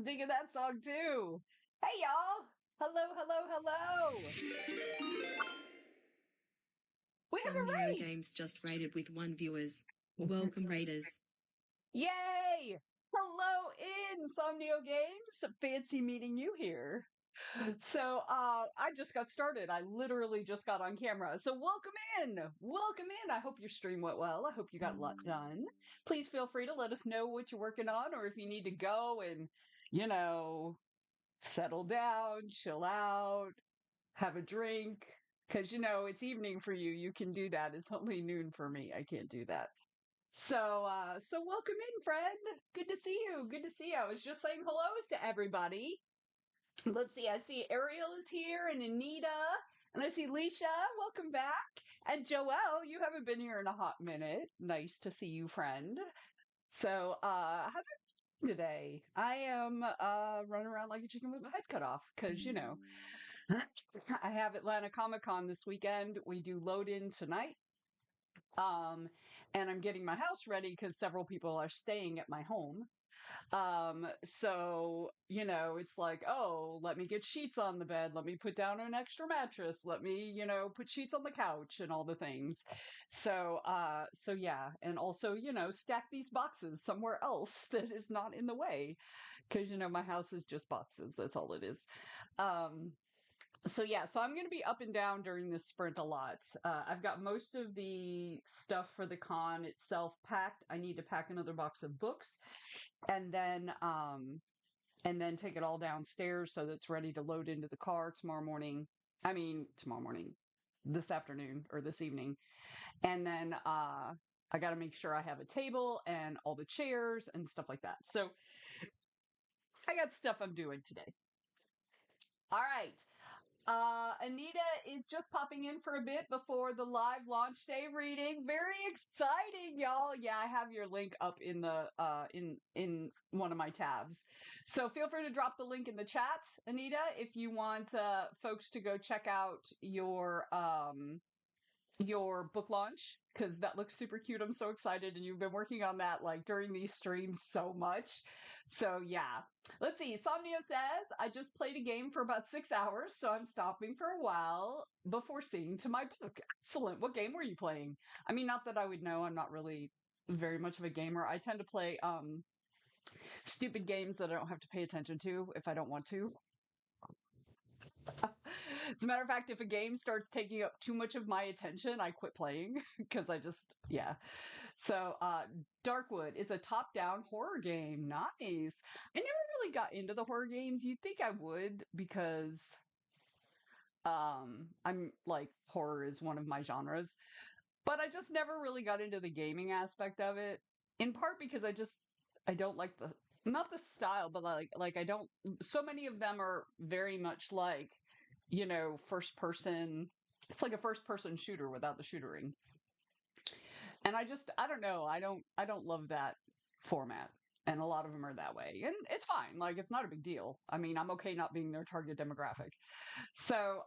Digging that song too. Hey y'all. Hello, hello, hello. We have Some Neo a raid. games just raided with 1 viewers. Welcome, raiders. Yay! Hello in Somnio Games. Fancy meeting you here. So I just got started. I literally just got on camera. So welcome in. Welcome in. I hope your stream went well. I hope you got a lot done. Please feel free to let us know what you're working on or if you need to go and, you know, settle down, chill out, have a drink. Because, it's evening for you. You can do that. It's only noon for me. I can't do that. So welcome in, friend. Good to see you. Good to see you. I was just saying hellos to everybody. Let's see. I see Ariel is here and Anita, and I see Leisha. Welcome back. And Joelle, you haven't been here in a hot minute. Nice to see you, friend. So, how's it going today? I am running around like a chicken with my head cut off because I have Atlanta Comic Con this weekend. We do load in tonight. Um, and I'm getting my house ready because several people are staying at my home. So, it's like, oh, let me get sheets on the bed. Let me put down an extra mattress. Let me, put sheets on the couch and all the things. So yeah. And also, stack these boxes somewhere else that is not in the way. Cause, my house is just boxes. That's all it is. Um, so yeah, so I'm going to be up and down during this sprint a lot. I've got most of the stuff for the con itself packed. I need to pack another box of books and then take it all downstairs so that it's ready to load into the car tomorrow morning. I mean, tomorrow morning, this afternoon or this evening. And then I got to make sure I have a table and all the chairs and stuff like that. So I got stuff I'm doing today. All right. Anita is just popping in for a bit before the live launch day reading. Very exciting, y'all. Yeah, I have your link up in the in one of my tabs. So feel free to drop the link in the chat, Anita, if you want folks to go check out your book launch because that looks super cute. I'm so excited, and you've been working on that like during these streams so much. So yeah, let's see. Somnio says I just played a game for about 6 hours, so I'm stopping for a while before seeing to my book. Excellent. What game were you playing? I mean, not that I would know. I'm not really very much of a gamer. I tend to play stupid games that I don't have to pay attention to if I don't want to. As a matter of fact, if a game starts taking up too much of my attention, I quit playing because yeah. So, Darkwood, it's a top down horror game. Nice. I never really got into the horror games. You'd think I would because, I'm like, horror is one of my genres, but I just never really got into the gaming aspect of it. In part because I don't like not the style, but like I don't, so many of them are very much like, first person. It's like a first person shooter without the shootering. And I don't know. I don't love that format. And a lot of them are that way. And it's fine. Like it's not a big deal. I mean, I'm okay not being their target demographic. So,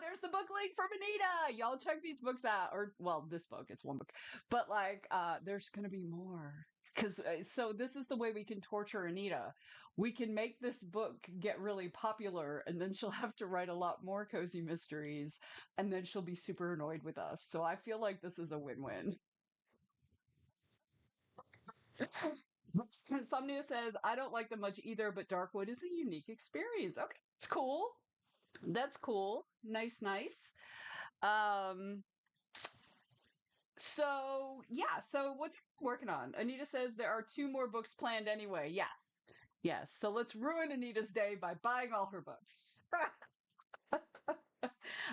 there's the book link from Anita. Y'all check these books out. Or well, this book, it's one book. But like there's going to be more. Cuz so this is the way we can torture Anita. We can make this book get really popular and then she'll have to write a lot more cozy mysteries and then she'll be super annoyed with us. So I feel like this is a win-win. Somnia says, I don't like them much either, but Darkwood is a unique experience. Okay, it's cool. That's cool. Nice, nice. Um, so yeah, so what's working on? Anita says there are two more books planned anyway. Yes. Yes. So let's ruin Anita's day by buying all her books.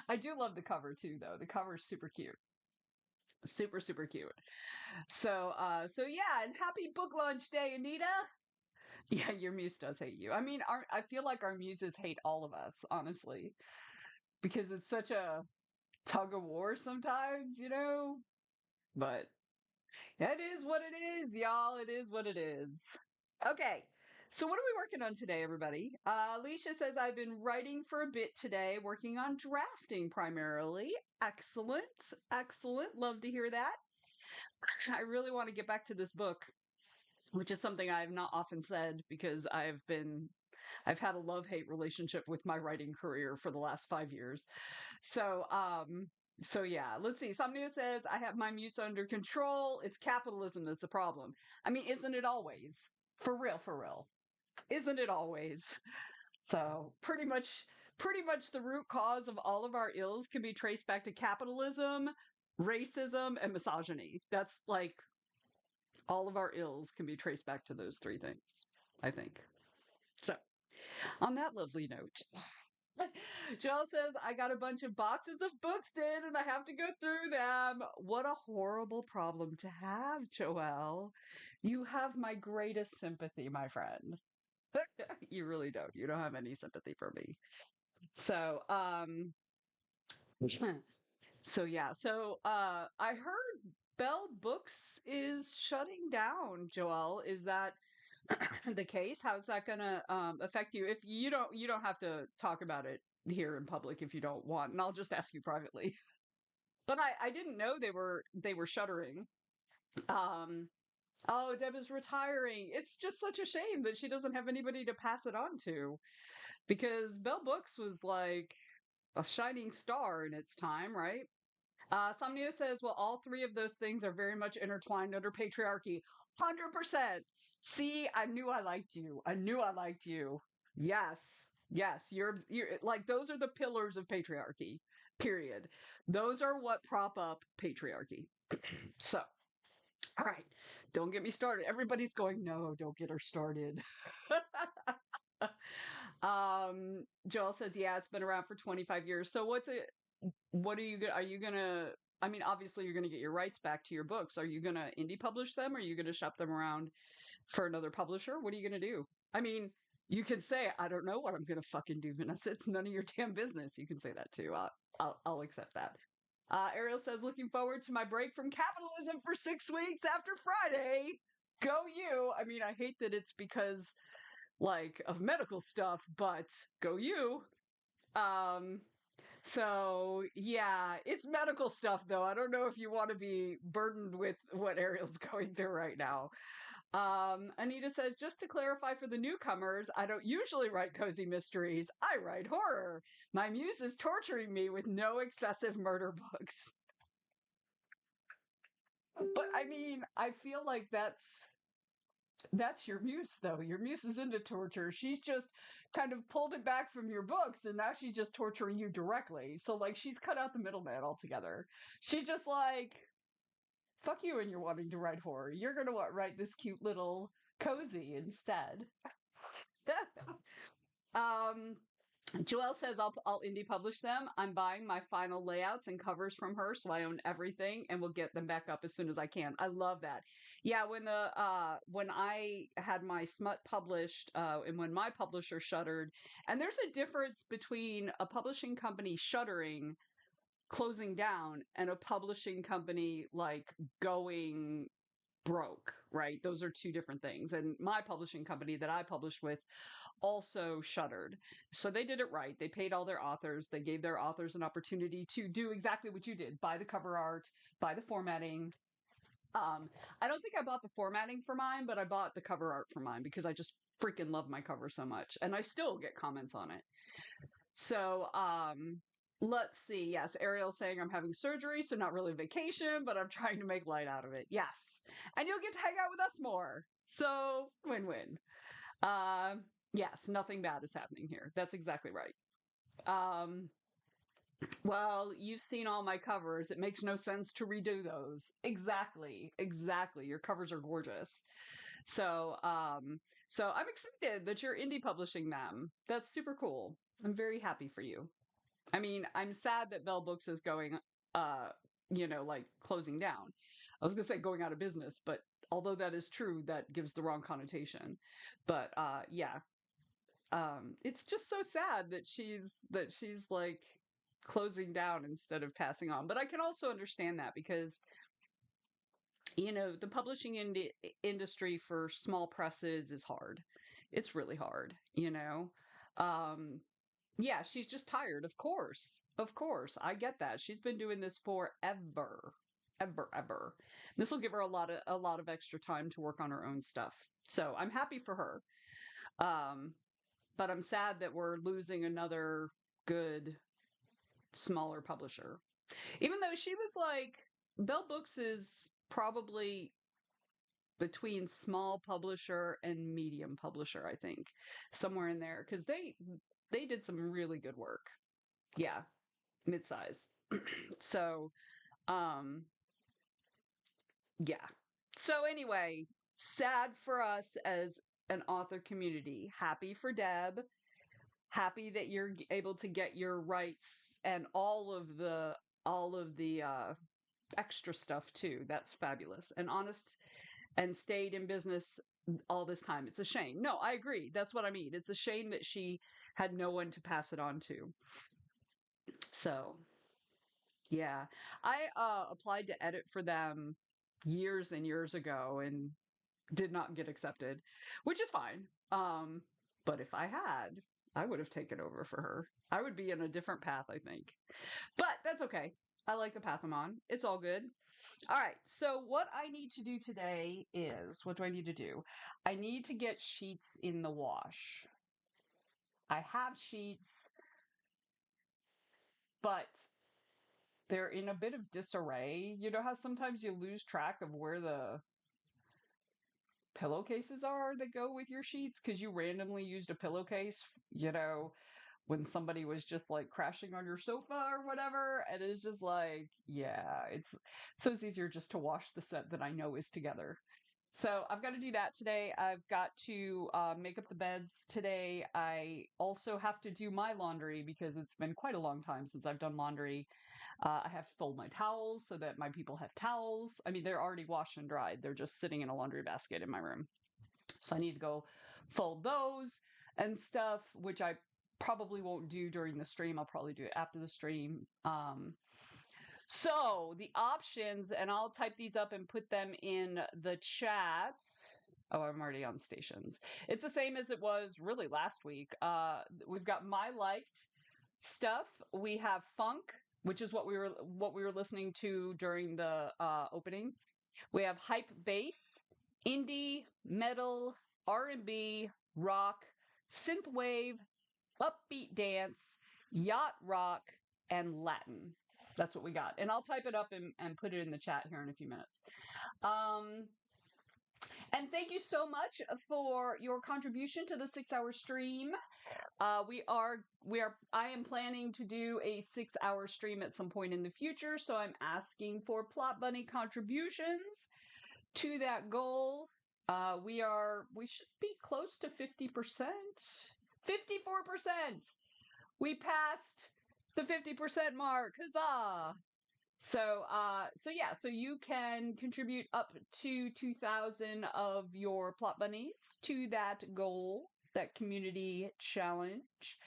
I do love the cover too, though. The cover is super cute. Super, super cute. So yeah, and happy book launch day, Anita. Yeah, your muse does hate you. I mean, I feel like our muses hate all of us, honestly, because it's such a tug of war sometimes. But it is what it is, y'all. It is what it is. Okay. So what are we working on today, everybody? Alicia says I've been writing for a bit today, working on drafting primarily. Excellent. Excellent. Love to hear that. I really want to get back to this book. which is something I have not often said because I've had a love-hate relationship with my writing career for the last 5 years. So, so yeah, let's see. Somebody says, I have my muse under control. It's capitalism that's the problem. I mean, isn't it always? For real, for real. Isn't it always? So pretty much the root cause of all of our ills can be traced back to capitalism, racism, and misogyny. That's like all of our ills can be traced back to those three things, I think. So on that lovely note, Joel says, I got a bunch of boxes of books in and I have to go through them. What a horrible problem to have, Joel. You have my greatest sympathy, my friend. You really don't. You don't have any sympathy for me. So, so yeah. So, I heard Bell Books is shutting down, Joel. Is that the case? How's that gonna affect you? If you don't have to talk about it here in public if you don't want, and I'll just ask you privately. But I didn't know they were shuttering. Um, oh, Deb is retiring. It's just such a shame that she doesn't have anybody to pass it on to because Bell Books was like a shining star in its time, right? Somnia says, well, all three of those things are very much intertwined under patriarchy. 100%. See, I knew I liked you. I knew I liked you. Yes. Yes. You're like, those are the pillars of patriarchy, period. Those are what prop up patriarchy. So, all right. Don't get me started. Everybody's going, no, don't get her started. Joel says, yeah, it's been around for 25 years. So what are you gonna, I mean, obviously you're gonna get your rights back to your books. Are you gonna indie publish them? Are you gonna shop them around for another publisher? What are you gonna do? I mean, you can say, I don't know what I'm gonna fucking do, Vanessa. It's none of your damn business. You can say that too. I'll accept that. Ariel says, looking forward to my break from capitalism for 6 weeks after Friday. Go you. I mean, I hate that it's because like of medical stuff, but go you. Um, so yeah, it's medical stuff though. I don't know if you want to be burdened with what Ariel's going through right now. Anita says, just to clarify for the newcomers, I don't usually write cozy mysteries. I write horror. My muse is torturing me with no excessive murder books. But I mean, I feel like that's your muse though. Your muse is into torture. She's just kind of pulled it back from your books and now she's just torturing you directly. So like she's cut out the middleman altogether. She just like fuck you and you're wanting to write horror. You're gonna write this cute little cozy instead. um Joelle says I'll indie publish them. I'm buying my final layouts and covers from her, so I own everything and will get them back up as soon as I can. I love that. Yeah, when I had my smut published, and when my publisher shuttered, and there's a difference between a publishing company shuttering, closing down, and a publishing company like going broke, right? Those are two different things. And my publishing company that I published with also shuttered. So they did it right. They paid all their authors. They gave their authors an opportunity to do exactly what you did: buy the cover art, buy the formatting. I don't think I bought the formatting for mine, but I bought the cover art for mine because I just freaking love my cover so much, and I still get comments on it. So, let's see. Yes, Ariel's saying I'm having surgery, so not really vacation, but I'm trying to make light out of it. Yes, and you'll get to hang out with us more. So, win-win. Um, yes, nothing bad is happening here. That's exactly right. Um, well, you've seen all my covers. It makes no sense to redo those. Exactly, exactly. Your covers are gorgeous. So, so I'm excited that you're indie publishing them. That's super cool. I'm very happy for you. I mean, I'm sad that Bell Books is going, uh, like closing down. I was gonna say going out of business, but although that is true, that gives the wrong connotation. But yeah, it's just so sad that she's like closing down instead of passing on. But I can also understand that because the publishing industry for small presses is hard. It's really hard, um yeah, she's just tired, of course, I get that. She's been doing this forever, ever, ever. This will give her a lot of extra time to work on her own stuff. So I'm happy for her. Um, but I'm sad that we're losing another good smaller publisher. Even though she was like, Bell Books is probably between small publisher and medium publisher, I think, somewhere in there, because they did some really good work. Yeah, mid-size. So, um, yeah. So anyway, sad for us as an author community. Happy for Deb. Happy that you're able to get your rights and all of the extra stuff too. That's fabulous. And honest and stayed in business all this time. It's a shame. No, I agree. That's what I mean. It's a shame that she had no one to pass it on to. So, yeah. I applied to edit for them years and years ago and did not get accepted, which is fine. But if I had, I would have taken over for her. I would be in a different path, I think. But that's okay. I like the path I'm on. It's all good. All right. So, what I need to do today is what do I need to do? I need to get sheets in the wash. I have sheets, but they're in a bit of disarray. You know how sometimes you lose track of where the pillowcases are that go with your sheets because you randomly used a pillowcase, when somebody was just like crashing on your sofa or whatever. And it's just like, yeah, it's easier just to wash the set that I know is together. So I've got to do that today. I've got to make up the beds today. I also have to do my laundry because it's been quite a long time since I've done laundry. I have to fold my towels so that my people have towels. I mean, they're already washed and dried. They're just sitting in a laundry basket in my room. So I need to go fold those and stuff, which I probably won't do during the stream. I'll probably do it after the stream. So the options, and I'll type these up and put them in the chats. Oh, I'm already on stations. It's the same as it was really last week. We've got my liked stuff. We have funk, which is what we were listening to during the opening. We have hype bass, indie, metal, R&B, rock, synthwave, upbeat dance, yacht rock, and Latin. That's what we got. And I'll type it up and put it in the chat here in a few minutes. And thank you so much for your contribution to the 6-hour stream. I am planning to do a 6-hour stream at some point in the future, so I'm asking for Plot Bunny contributions to that goal. We should be close to 50%. 54%. We passed the 50% mark. Huzzah! So you can contribute up to 2,000 of your plot bunnies to that goal, that community challenge.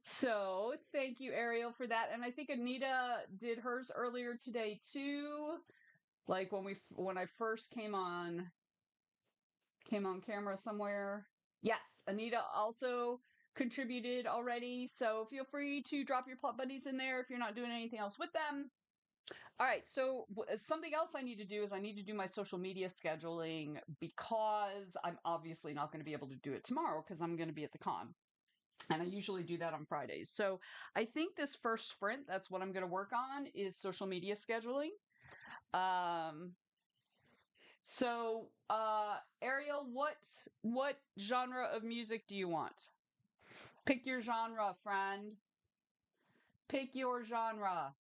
So thank you, Ariel, for that. And I think Anita did hers earlier today too. Like when I first came on camera somewhere. Yes, Anita also contributed already. So feel free to drop your plot buddies in there if you're not doing anything else with them. All right, so something else I need to do is I need to do my social media scheduling because I'm obviously not going to be able to do it tomorrow because I'm going to be at the con. And I usually do that on Fridays. So I think this first sprint, that's what I'm going to work on is social media scheduling. Ariel, what genre of music do you want? Pick your genre, friend. Pick your genre.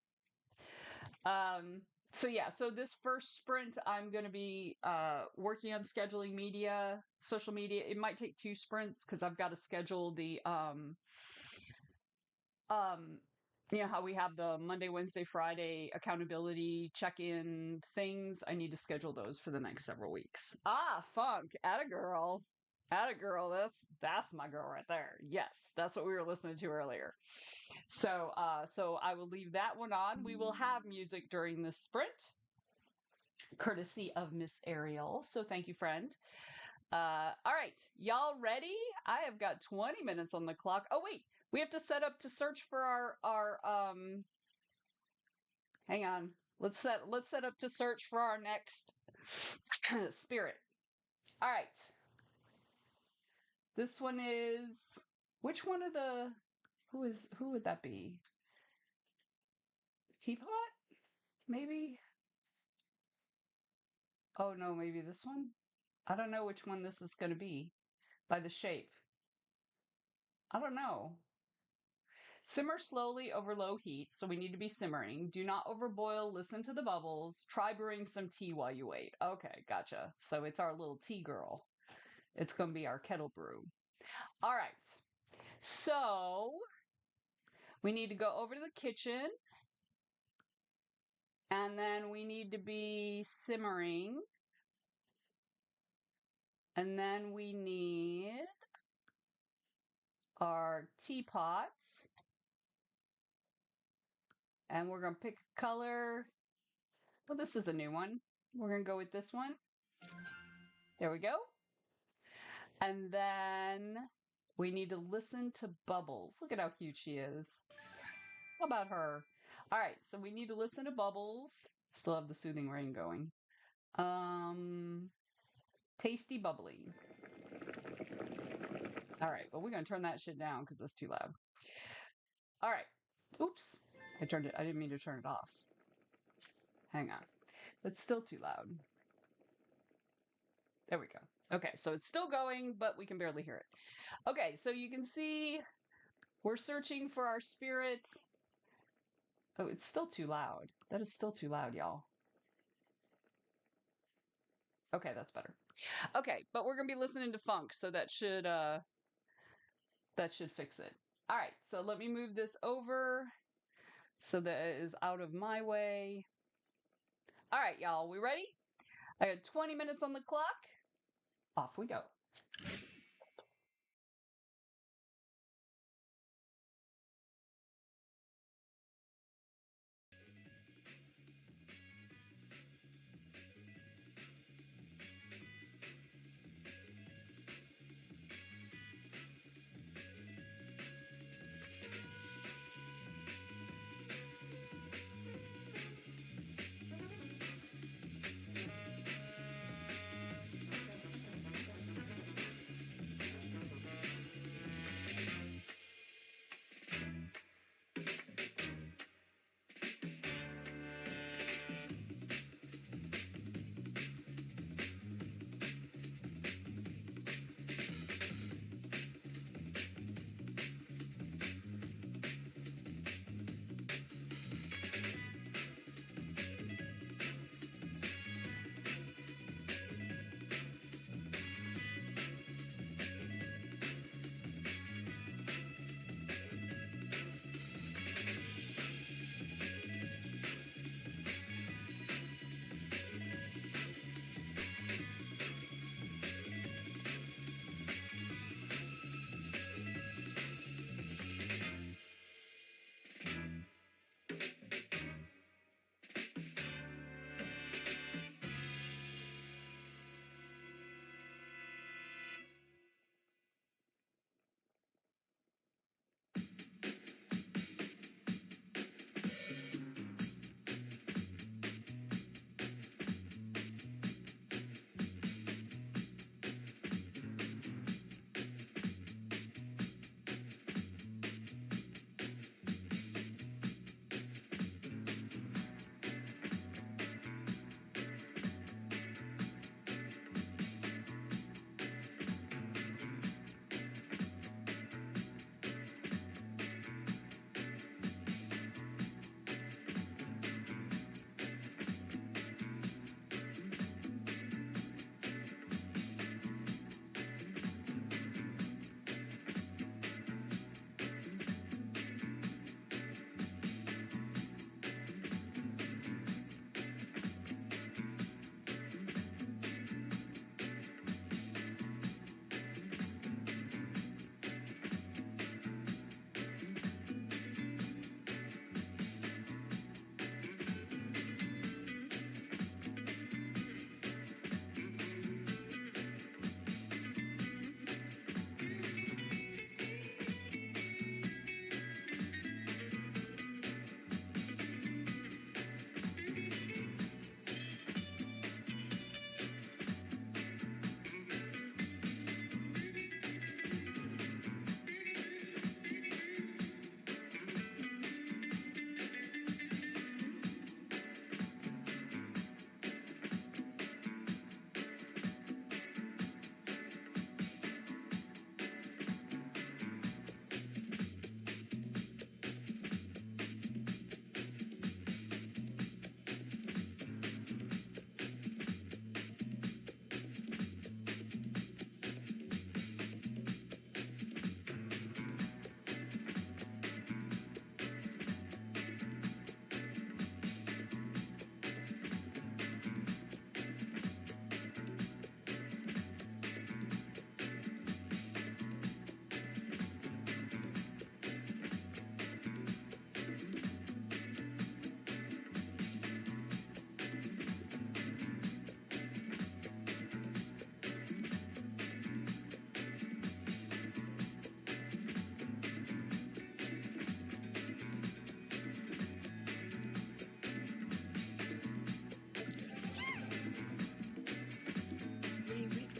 So this first sprint, I'm going to be working on scheduling social media. It might take 2 sprints because I've got to schedule the how we have the Monday, Wednesday, Friday accountability check-in things. I need to schedule those for the next several weeks. Funk, atta girl. Atta girl, that's my girl right there. Yes, that's what we were listening to earlier. So I will leave that one on. We will have music during this sprint, courtesy of Miss Ariel. So thank you, friend. All right, y'all ready? I have got 20 minutes on the clock. Oh wait, we have to set up to search for our hang on. Let's set up to search for our next spirit. All right. This one is which one of the who would that be? Teapot? Maybe? Oh no, maybe this one? I don't know which one this is going to be by the shape. I don't know. Simmer slowly over low heat, so we need to be simmering. Do not overboil, listen to the bubbles. Try brewing some tea while you wait. Okay, gotcha. So it's our little tea girl. It's going to be our kettle brew. All right. So we need to go over to the kitchen and then we need to be simmering. And then we need our teapot. And we're going to pick a color. Well, this is a new one. We're going to go with this one. There we go. And then we need to listen to Bubbles. Look at how cute she is. How about her? All right, so we need to listen to Bubbles. Still have the soothing rain going. Tasty bubbly. All right, well, we're going to turn that shit down because that's too loud. All right. Oops. I didn't mean to turn it off. Hang on. It's still too loud. There we go. Okay, so it's still going, but we can barely hear it. Okay, so you can see we're searching for our spirit. Oh, it's still too loud. That is still too loud, y'all. Okay, that's better. Okay, but we're gonna be listening to funk, so that should fix it. All right, so let me move this over so that it is out of my way. All right, y'all, we ready? I got 20 minutes on the clock. Off we go.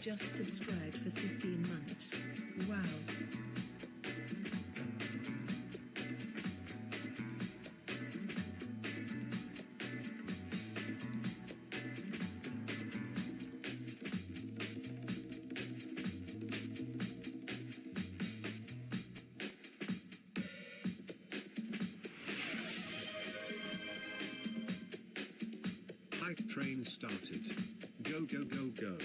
just subscribed for 15 months. Wow. Hype train started. Go go go go.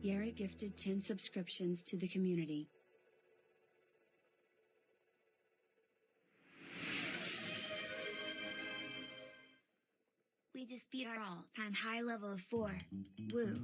Yara gifted 10 subscriptions to the community. We just beat our all-time high level of 4. Woo.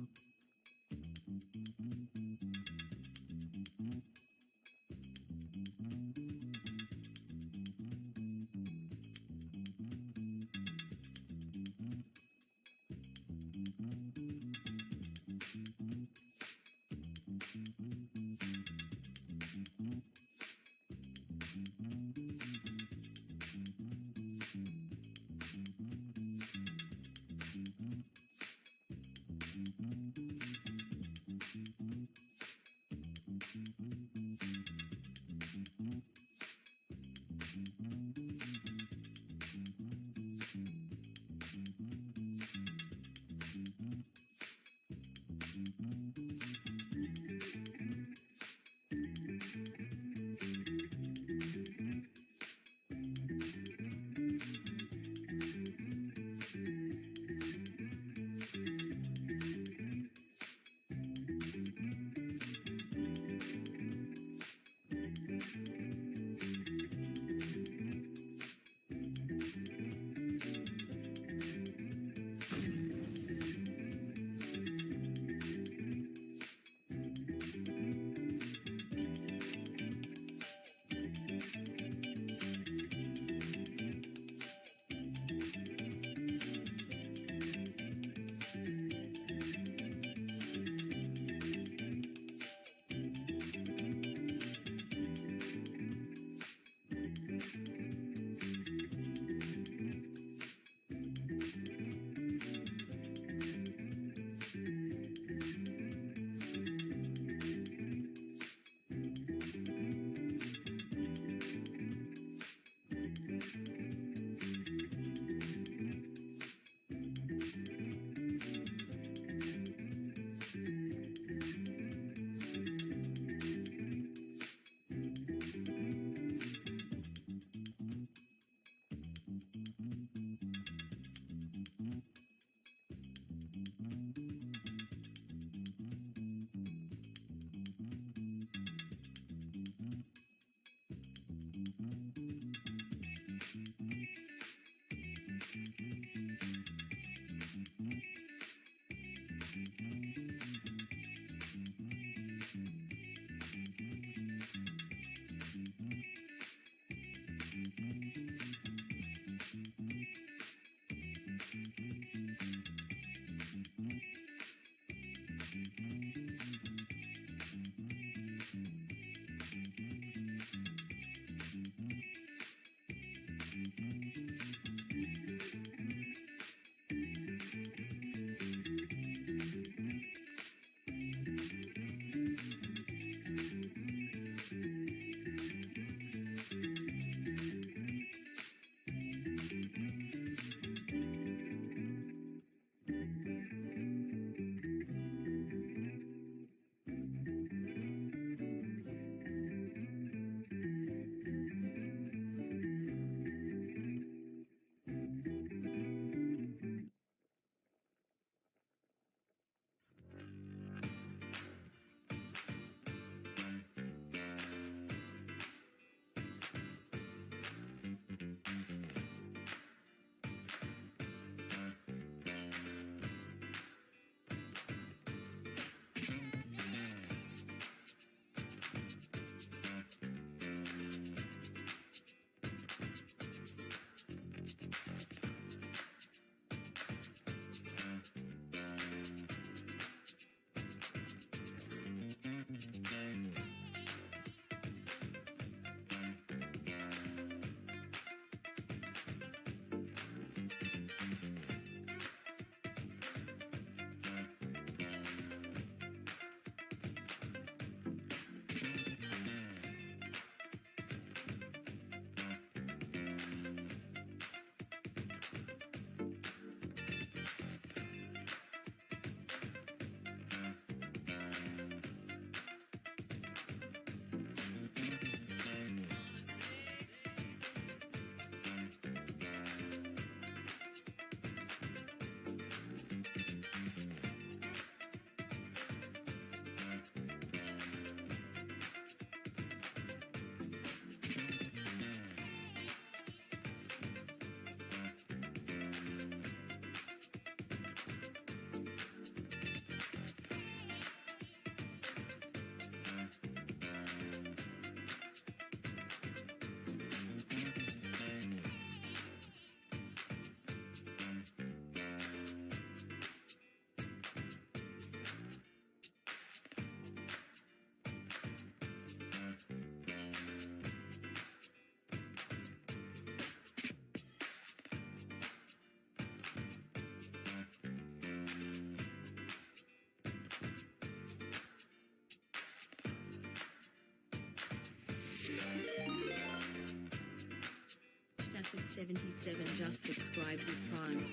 Acid77 just subscribed with Prime.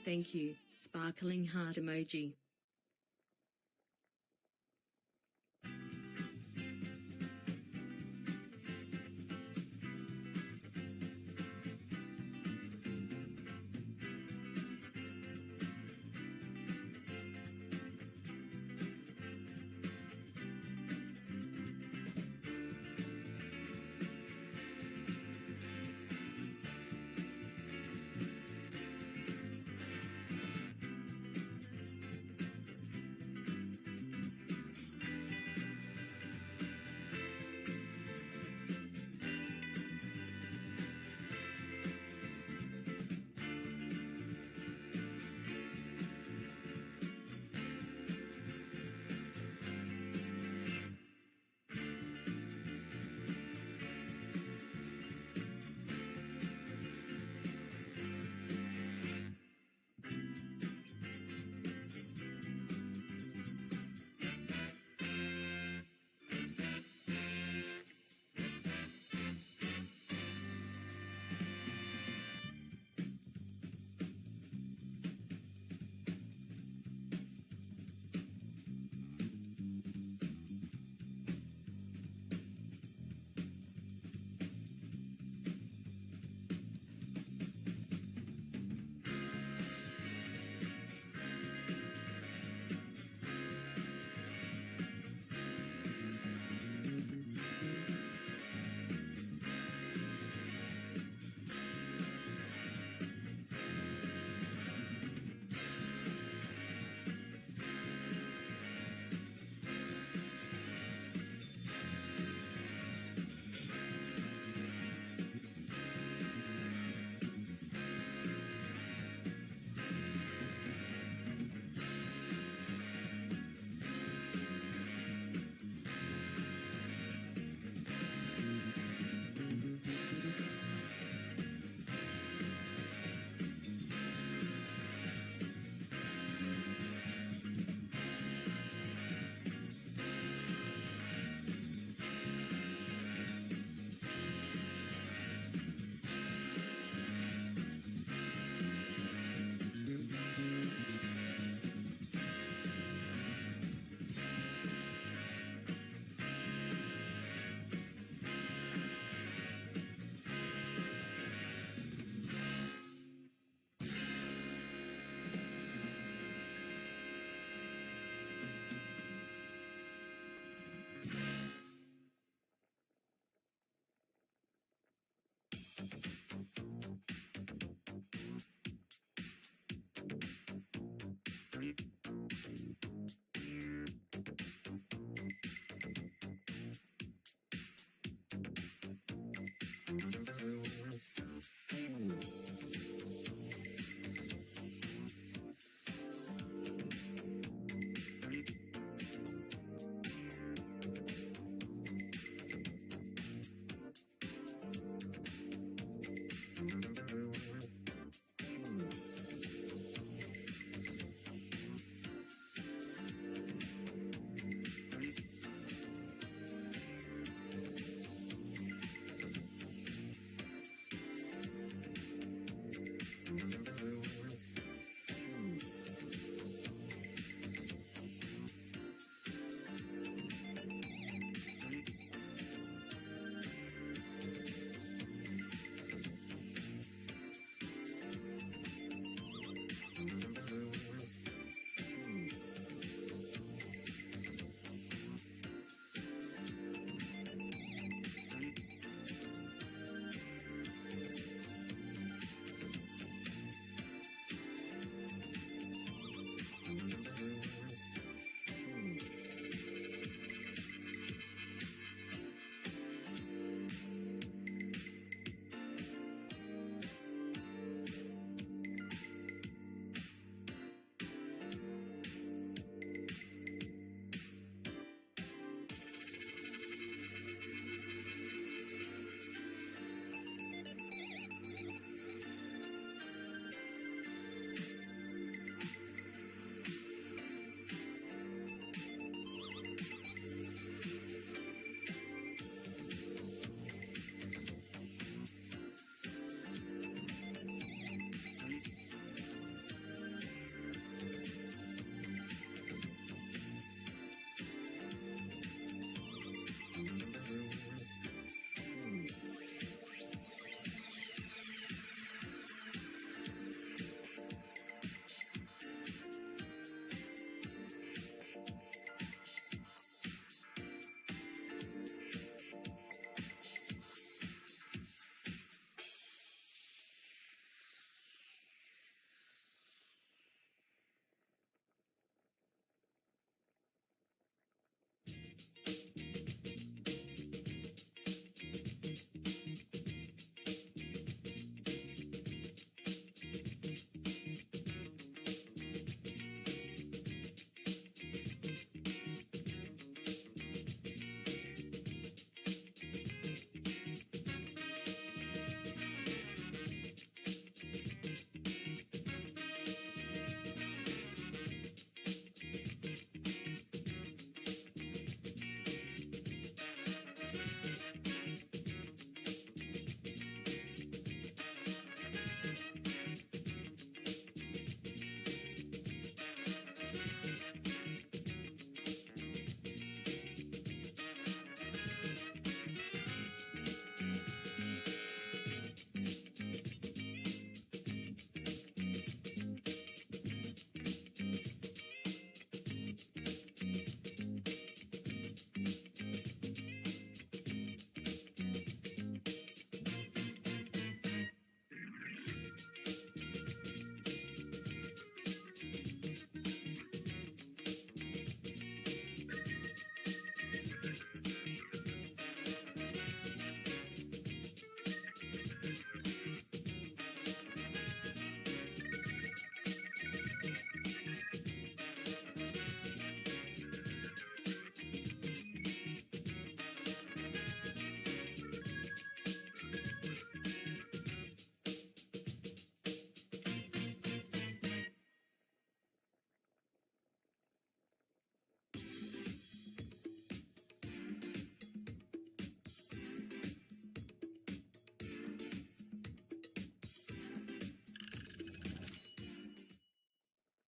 Thank you, sparkling heart emoji.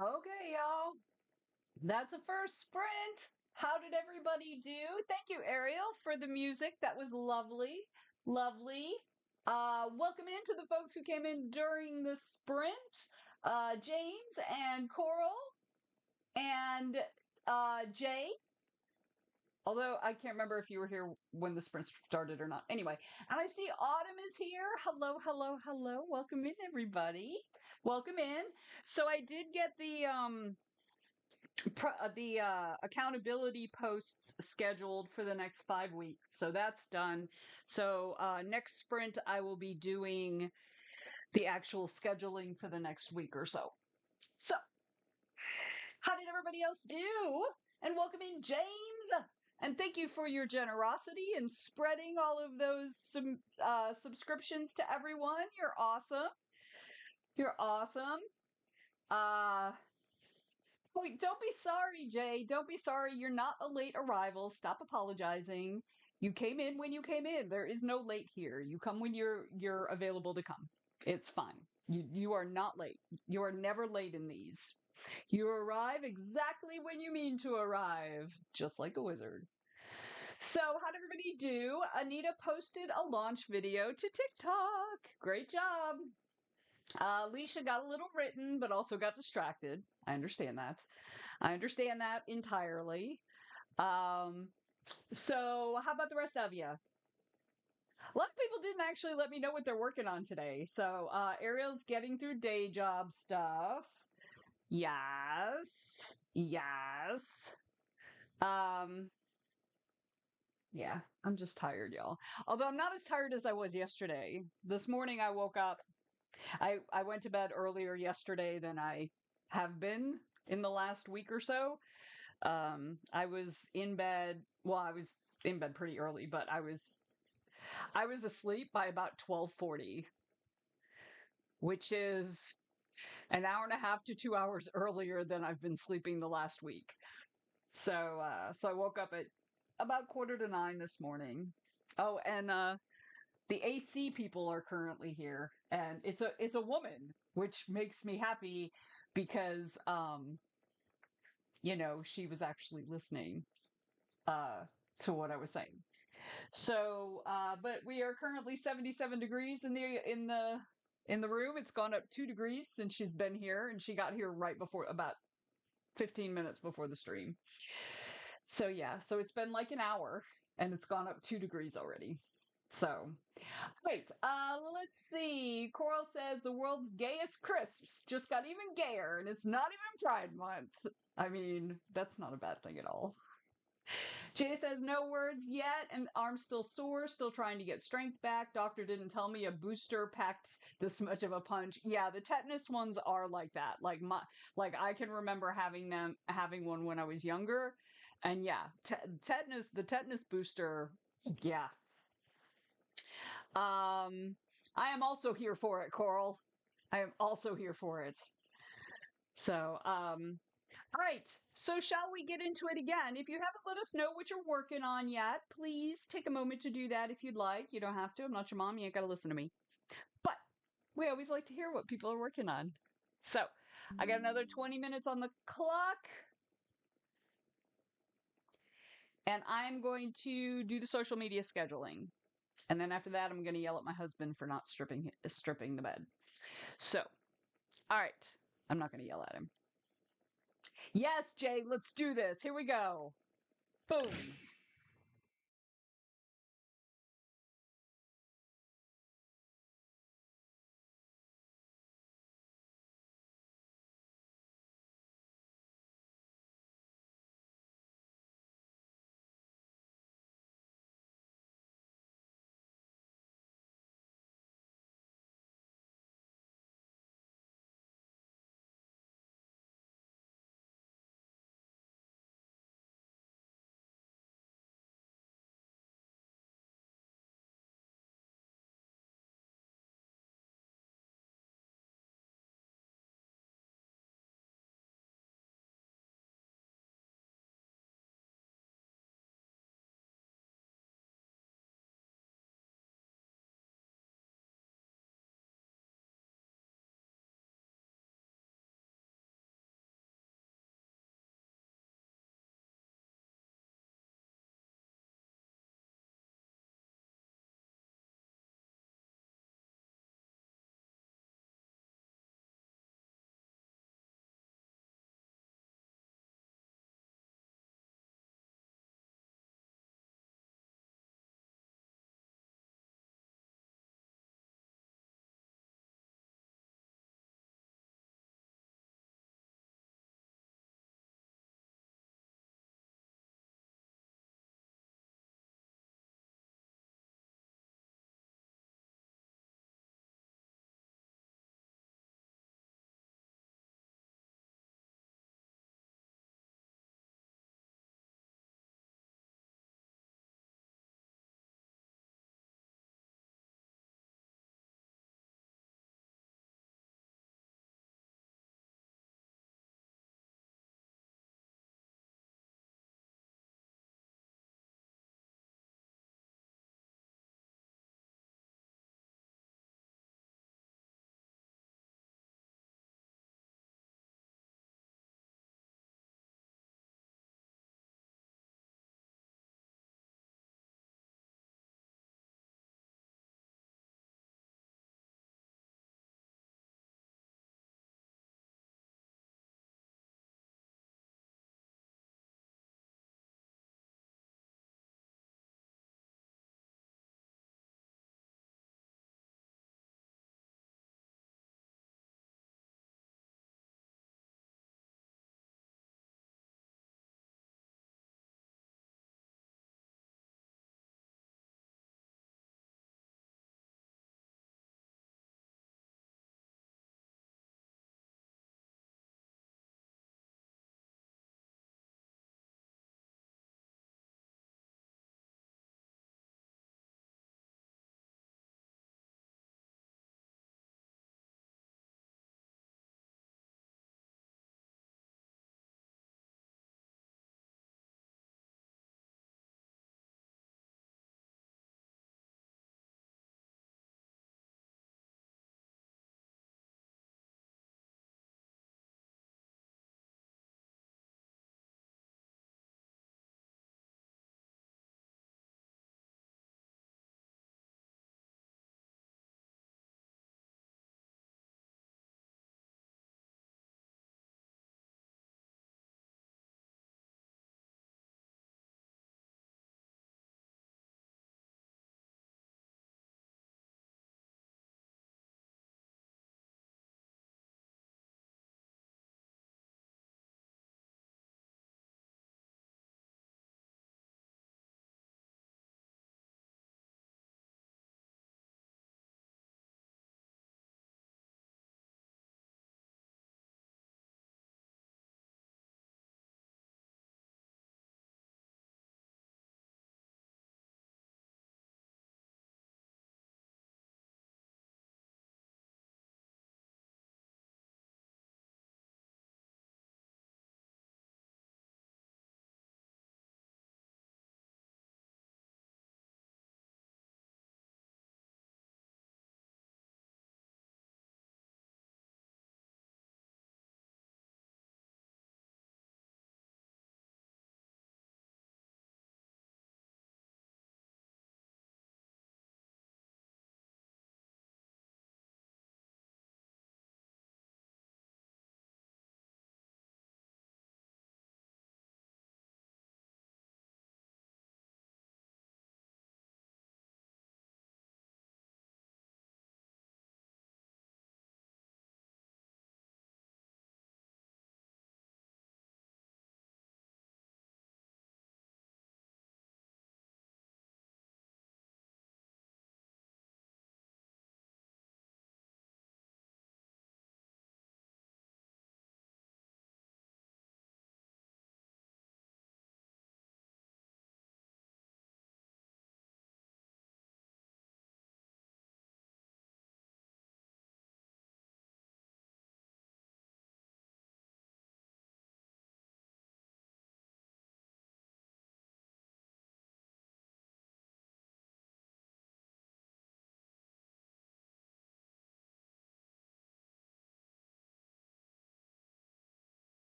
Okay, y'all. That's a first sprint. How did everybody do? Thank you, Ariel, for the music. That was lovely. Lovely. Welcome in to the folks who came in during the sprint. James and Coral and Jay. Although I can't remember if you were here when the sprint started or not. Anyway, and I see Autumn is here. Hello, hello, hello. Welcome in, everybody. Welcome in. So I did get the accountability posts scheduled for the next 5 weeks. So that's done. So next sprint, I will be doing the actual scheduling for the next week or so. So, how did everybody else do? And welcome in, James. And thank you for your generosity in spreading all of those subscriptions to everyone. You're awesome. You're awesome. Wait, don't be sorry, Jay. Don't be sorry. You're not a late arrival. Stop apologizing. You came in when you came in. There is no late here. You come when you're available to come. It's fine. You are not late. You are never late in these. You arrive exactly when you mean to arrive, just like a wizard. So, how'd everybody do? Anita posted a launch video to TikTok. Great job. Alicia got a little written, but also got distracted. I understand that. I understand that entirely. So how about the rest of you? A lot of people didn't actually let me know what they're working on today. So Ariel's getting through day job stuff. Yes. Yes. Um, yeah, I'm just tired, y'all. Although I'm not as tired as I was yesterday. This morning I woke up. I went to bed earlier yesterday than I have been in the last week or so. I was in bed. Well, I was in bed pretty early, but I was asleep by about 12:40, which is an hour and a half to 2 hours earlier than I've been sleeping the last week. So I woke up at about 8:45 this morning. Oh, and the AC people are currently here, and it's a woman, which makes me happy because she was actually listening uh to what I was saying. So, but we are currently 77 degrees in the room. It's gone up 2 degrees since she's been here, and she got here right before about 15 minutes before the stream. So yeah, so it's been like an hour, and it's gone up 2 degrees already. So, wait, let's see. Coral says the world's gayest crisps just got even gayer, and it's not even Pride Month. I mean, that's not a bad thing at all. Jay says no words yet, and arm's still sore, still trying to get strength back. Doctor didn't tell me a booster packed this much of a punch. Yeah, the tetanus ones are like that. Like I can remember having one when I was younger, and yeah, the tetanus booster. Yeah. I am also here for it, Coral. I am also here for it. So, all right. So, shall we get into it again? If you haven't let us know what you're working on yet, please take a moment to do that if you'd like. You don't have to. I'm not your mom. You ain't got to listen to me. But we always like to hear what people are working on. So, I got another 20 minutes on the clock. And I'm going to do the social media scheduling. And then after that, I'm going to yell at my husband for not stripping the bed. So, all right. I'm not going to yell at him. Yes, Jay, let's do this. Here we go. Boom.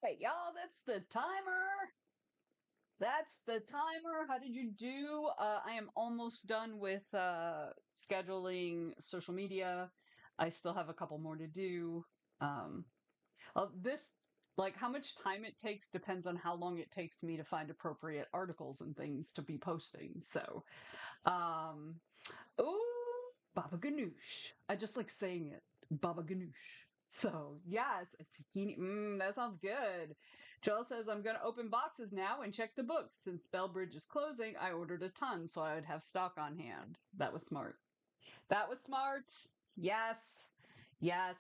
Hey, y'all, that's the timer. That's the timer. How did you do? I am almost done with scheduling social media. I still have a couple more to do. Um, this, like, how much time it takes depends on how long it takes me to find appropriate articles and things to be posting. So, um, ooh, Baba Ganoush. I just like saying it. Baba Ganoush. So, yes, a tahini. That sounds good. Joel says, I'm going to open boxes now and check the books. Since Bellbridge is closing, I ordered a ton so I would have stock on hand. That was smart. That was smart. Yes. Yes.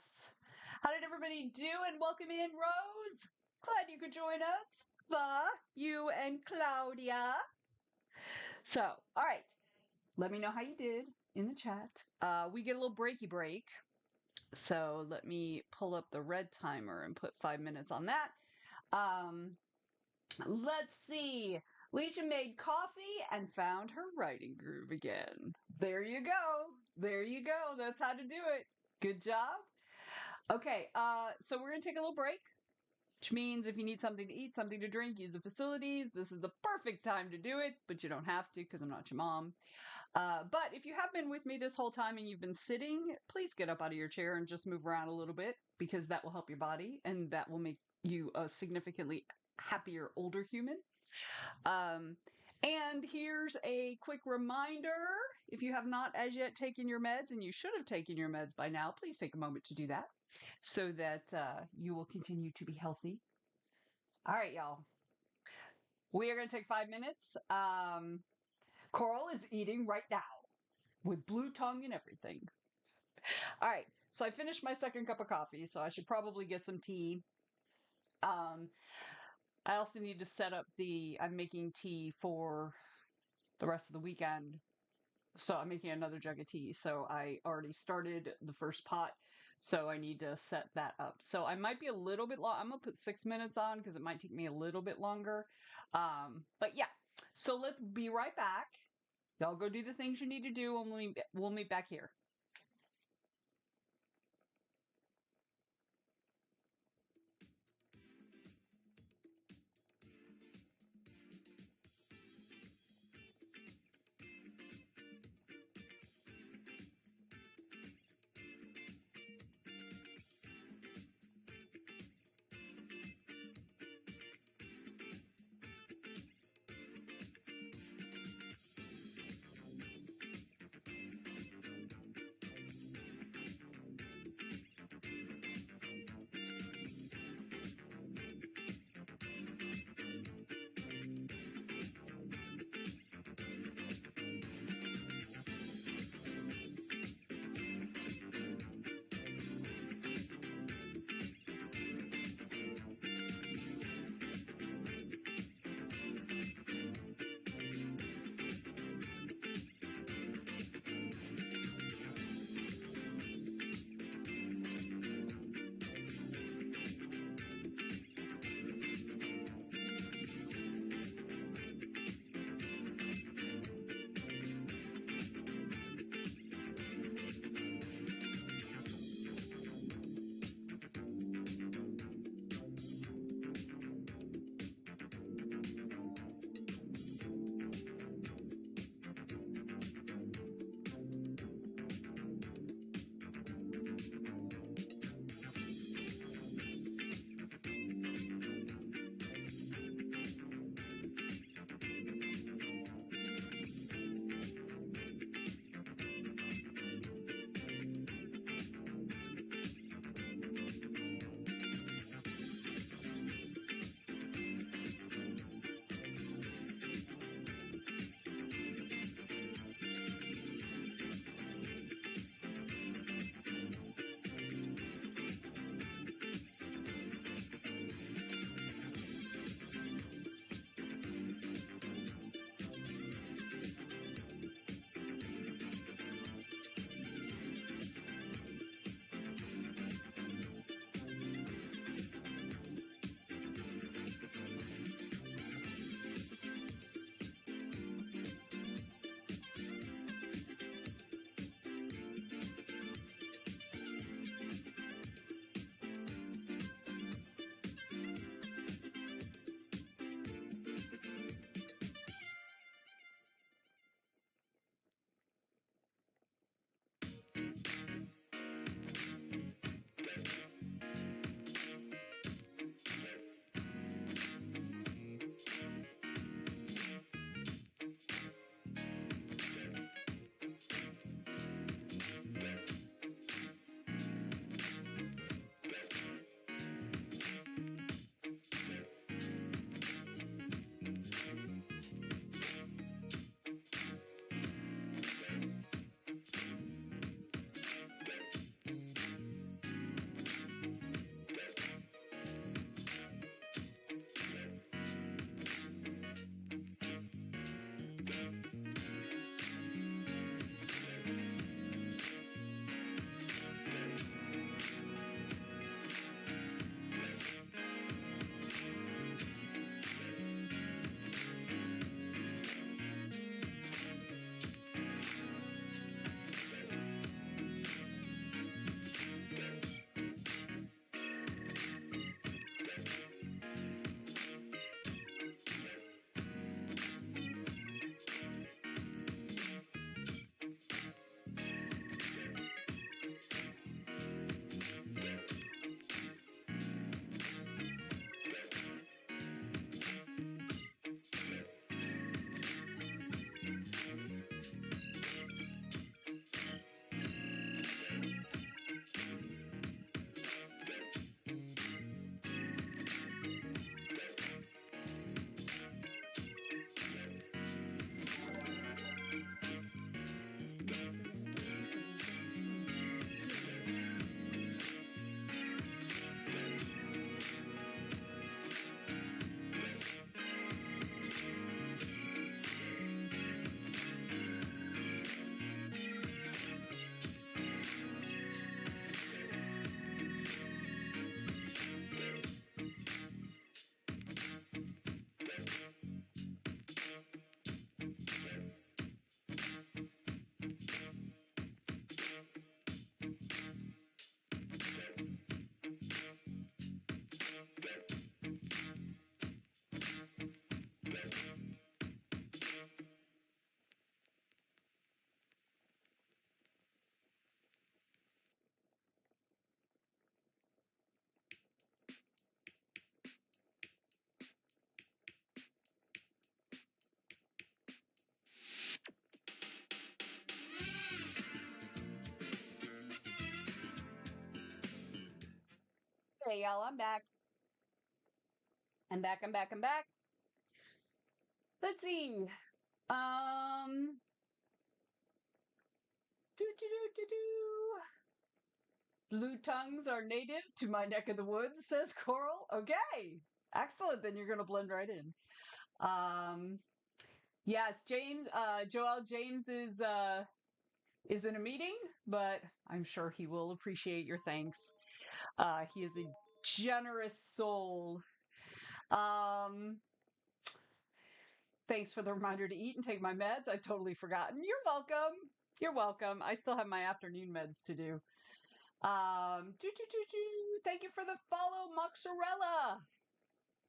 How did everybody do? And welcome in, Rose. Glad you could join us. Za, you and Claudia. So, all right. Let me know how you did in the chat. We get a little breaky break. So let me pull up the red timer and put 5 minutes on that. Let's see. Leisha made coffee and found her writing groove again. There you go. There you go. That's how to do it. Good job. Okay, so we're going to take a little break, which means if you need something to eat, something to drink, use the facilities, this is the perfect time to do it, but you don't have to because I'm not your mom. But if you have been with me this whole time and you've been sitting, please get up out of your chair and just move around a little bit because that will help your body and that will make you a significantly happier older human. And here's a quick reminder. If you have not as yet taken your meds, and you should have taken your meds by now, please take a moment to do that so that you will continue to be healthy. All right, y'all. We are going to take 5 minutes. Coral is eating right now with blue tongue and everything. All right, so I finished my second cup of coffee, so I should probably get some tea. I also need to set up I'm making tea for the rest of the weekend. So I'm making another jug of tea. So I already started the first pot. So I need to set that up. So I might be a little bit long. I'm going to put 6 minutes on because it might take me a little bit longer. But yeah, so let's be right back. Y'all go do the things you need to do and we'll meet back here. Okay, y'all, I'm back. I'm back, I'm back, I'm back. Let's see. Um, Blue tongues are native to my neck of the woods, says Coral. Okay, excellent. Then you're going to blend right in. Um, yes, James, Joel James is in a meeting, but I'm sure he will appreciate your thanks. He is a generous soul. Um, Thanks for the reminder to eat and take my meds. I've totally forgotten. You're welcome. You're welcome. I still have my afternoon meds to do. Thank you for the follow, Mozzarella.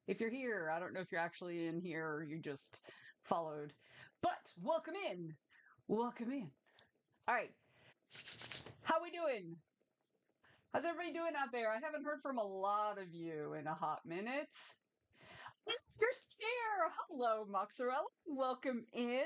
If you're here, I don't know if you're actually in here or you just followed, but welcome in. Welcome in. All right. How we doing? How's everybody doing out there? I haven't heard from a lot of you in a hot minute. You're here. Hello, Mozzarella. Welcome in.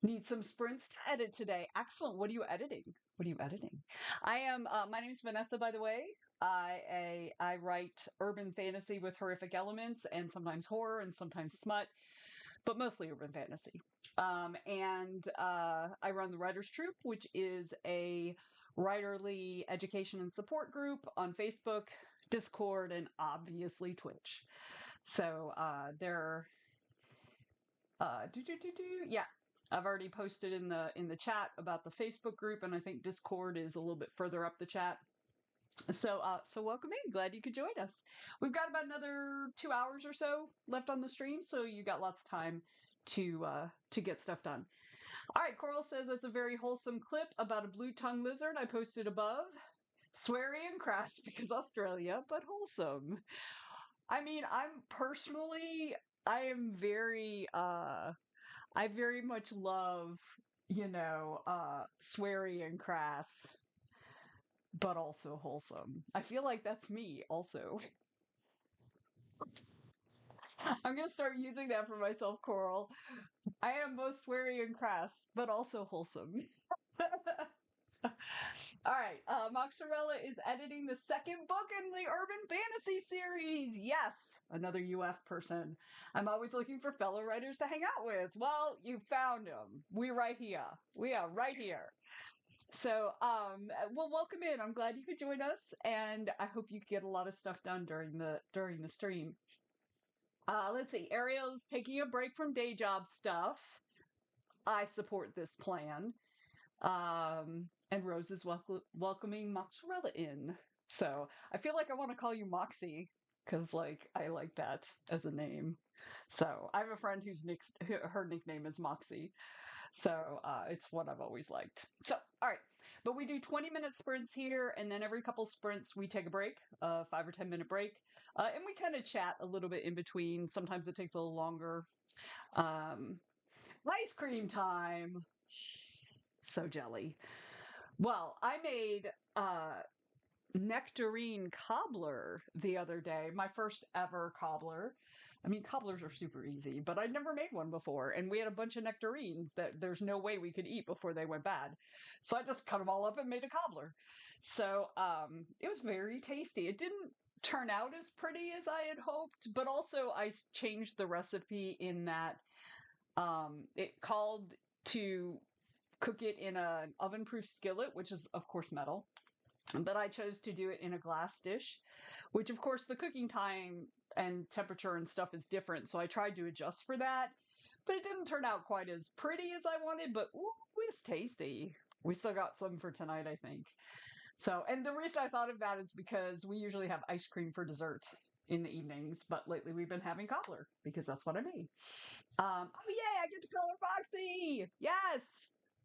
Need some sprints to edit today. Excellent. What are you editing? What are you editing? I am. My name's Vanessa, by the way. I write urban fantasy with horrific elements and sometimes horror and sometimes smut, but mostly urban fantasy. I run the Writers Troop, which is a writerly education and support group on Facebook, Discord, and obviously Twitch. So yeah, I've already posted in the chat about the Facebook group, and I think Discord is a little bit further up the chat. So welcome in. Glad you could join us. We've got about another 2 hours or so left on the stream, so you got lots of time to get stuff done. All right, Coral says that's a very wholesome clip about a blue tongue lizard I posted above. Sweary and crass because Australia, but wholesome. I mean, I am very I very much love, sweary and crass, but also wholesome. I feel like that's me also. I'm going to start using that for myself, Coral. I am both sweary and crass, but also wholesome. All right, Mozzarella is editing the second book in the Urban Fantasy series. Yes, another UF person. I'm always looking for fellow writers to hang out with. Well, you found them. We right here. We are right here. So, well, welcome in. I'm glad you could join us, and I hope you get a lot of stuff done during the stream. Let's see. Ariel's taking a break from day job stuff. I support this plan. And Rose is welcoming Mozzarella in. So I feel like I want to call you Moxie because, like, I like that as a name. So I have a friend whose her nickname is Moxie. So it's what I've always liked. So, all right. But we do 20-minute sprints here, and then every couple sprints we take a break, 5 or 10-minute break, and we kind of chat a little bit in between. Sometimes it takes a little longer. Ice cream time. So jelly. Well, I made nectarine cobbler the other day, my first ever cobbler. I mean, cobblers are super easy, but I'd never made one before. And we had a bunch of nectarines that there's no way we could eat before they went bad. So I just cut them all up and made a cobbler. So it was very tasty. It didn't turn out as pretty as I had hoped, but also I changed the recipe in that it called to cook it in an oven-proof skillet, which is, of course, metal. But I chose to do it in a glass dish, which, of course, the cooking time and temperature and stuff is different. So I tried to adjust for that, but it didn't turn out quite as pretty as I wanted. But ooh, it was tasty. We still got some for tonight, I think. So, and the reason I thought of that is because we usually have ice cream for dessert in the evenings, but lately we've been having cobbler because that's what I made. Oh yay, I get to color Foxy! Yes!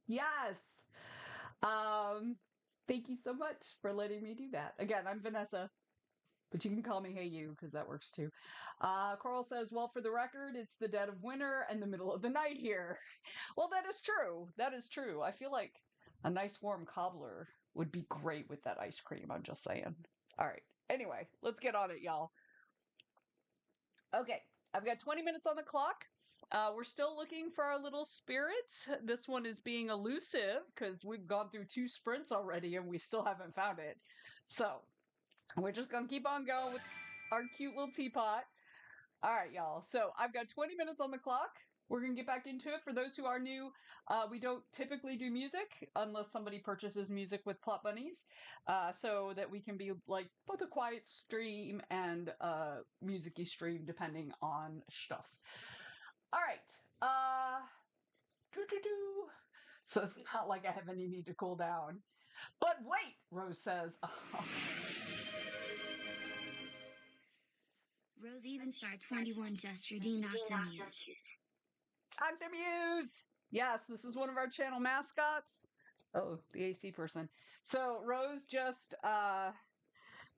Yes! Thank you so much for letting me do that. Again, I'm Vanessa, but you can call me Hey You because that works too. Coral says, well, for the record, it's the dead of winter and the middle of the night here. Well, that is true. That is true. I feel like a nice warm cobbler would be great with that ice cream. I'm just saying. All right. Anyway, let's get on it, y'all. Okay. I've got 20 minutes on the clock. We're still looking for our little spirit. This one is being elusive because we've gone through 2 sprints already and we still haven't found it. So We're just going to keep on going with our cute little teapot. All right, y'all. So I've got 20 minutes on the clock. We're going to get back into it. For those who are new, we don't typically do music unless somebody purchases music with Plot Bunnies, so that we can be like both a quiet stream and a music-y stream depending on stuff. All right. Doo-doo-doo. So it's not like I have any need to cool down. But wait, Rose says. Rose Even Star 21 just redeemed Octomuse. Octomuse! Yes, this is one of our channel mascots. Oh, the AC person. So Rose just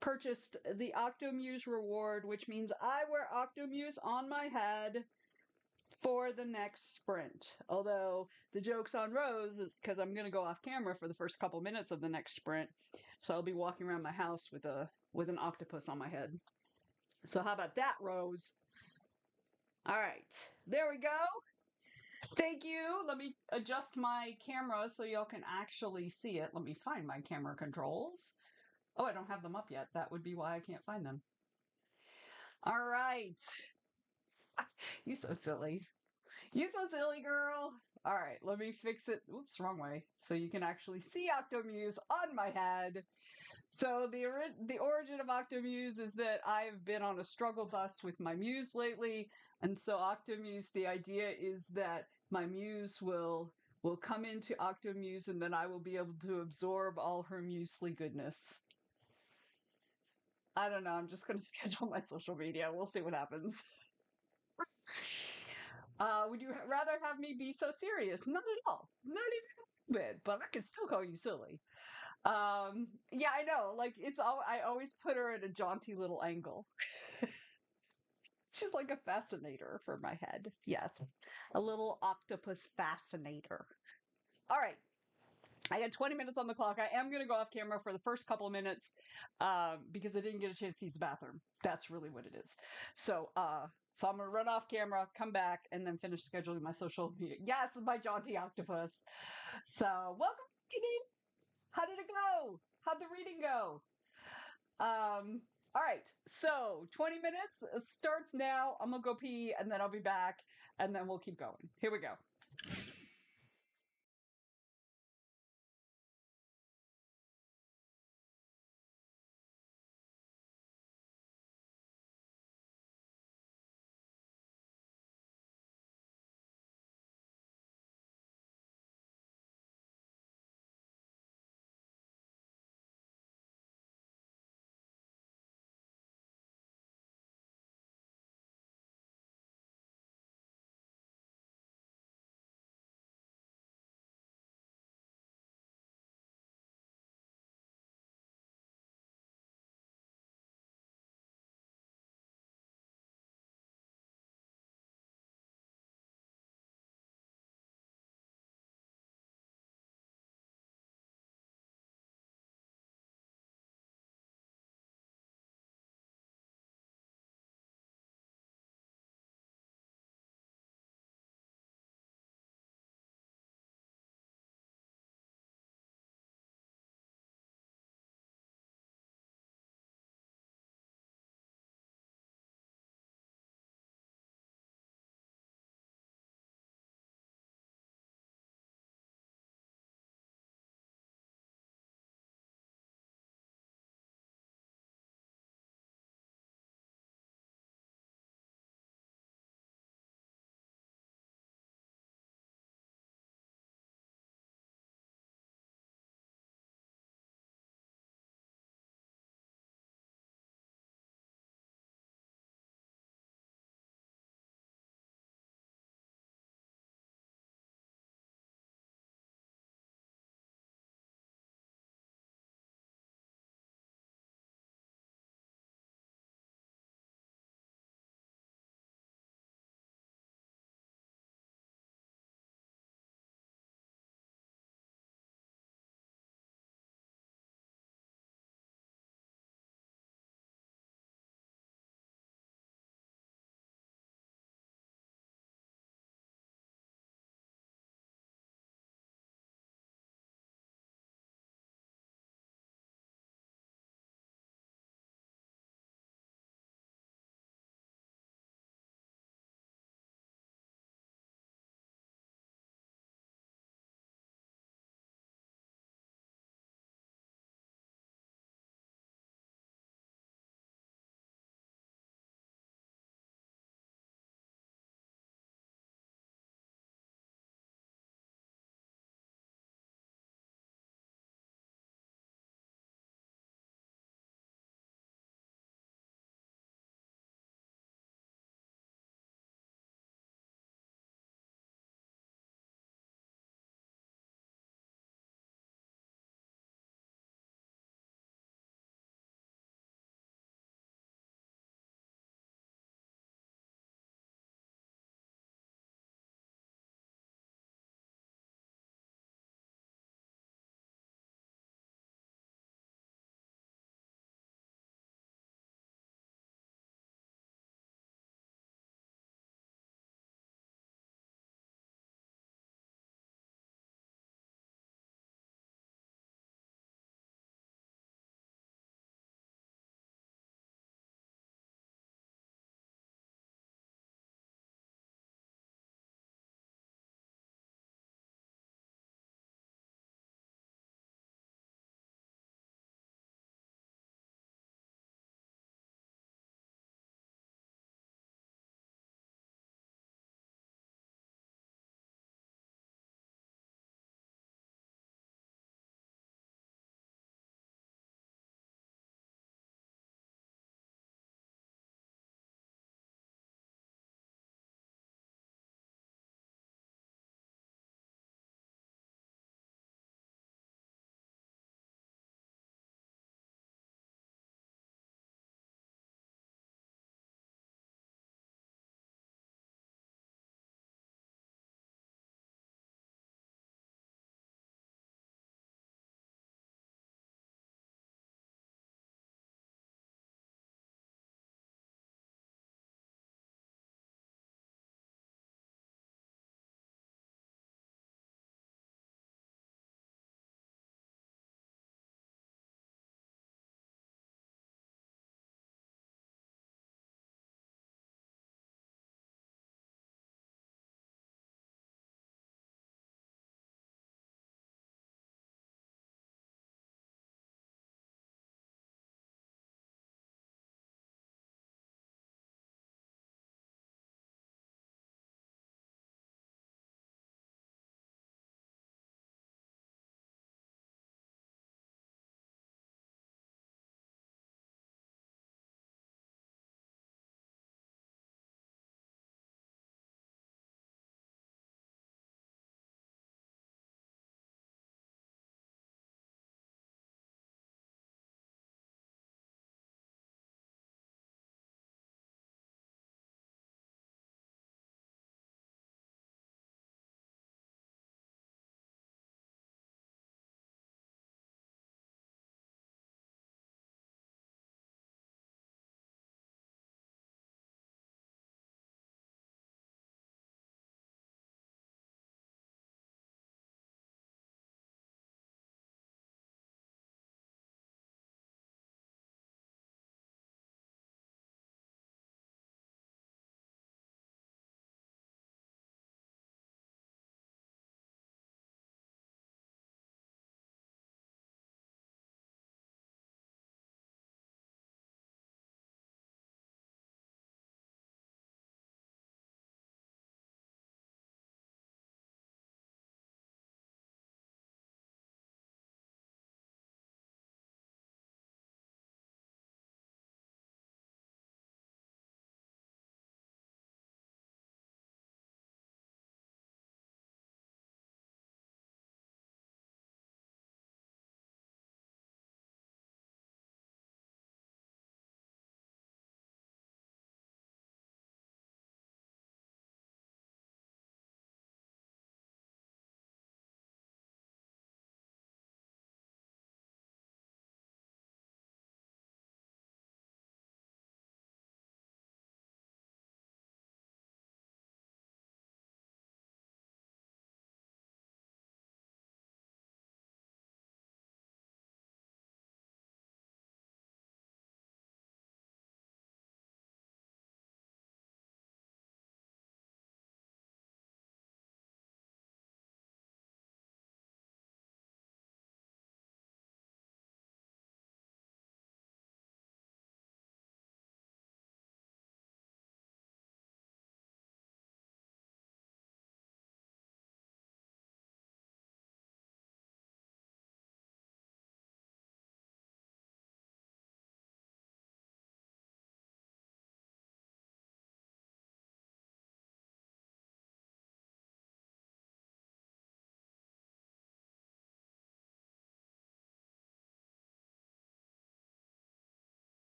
purchased the Octomuse reward, which means I wear Octomuse on my head for the next sprint. Although the joke's on Rose is because I'm going to go off camera for the first couple minutes of the next sprint. So I'll be walking around my house with an octopus on my head. So how about that, Rose? All right, there we go. Thank you. Let me adjust my camera so y'all can actually see it. Let me find my camera controls. Oh, I don't have them up yet. That would be why I can't find them. All right. You so silly. You so silly, girl. All right, let me fix it. Oops, wrong way. So you can actually see Octomuse on my head. So the origin of Octomuse is that I've been on a struggle bus with my muse lately, and so Octomuse, the idea is that my muse will come into Octomuse, and then I will be able to absorb all her musely goodness. I don't know. I'm just going to schedule my social media. We'll see what happens. Would you rather have me be so serious? Not at all. Not even a bit. But I can still call you silly. Yeah, I know. Like it's all. I always put her at a jaunty little angle. She's like a fascinator for my head. Yes, a little octopus fascinator. All right. I got 20 minutes on the clock. I am going to go off camera for the first couple of minutes because I didn't get a chance to use the bathroom. That's really what it is. So I'm going to run off camera, come back, and then finish scheduling my social media. Yes, my jaunty octopus. So welcome, Kitty. How did it go? How'd the reading go? All right. So 20 minutes starts now. I'm going to go pee, and then I'll be back, and then we'll keep going. Here we go.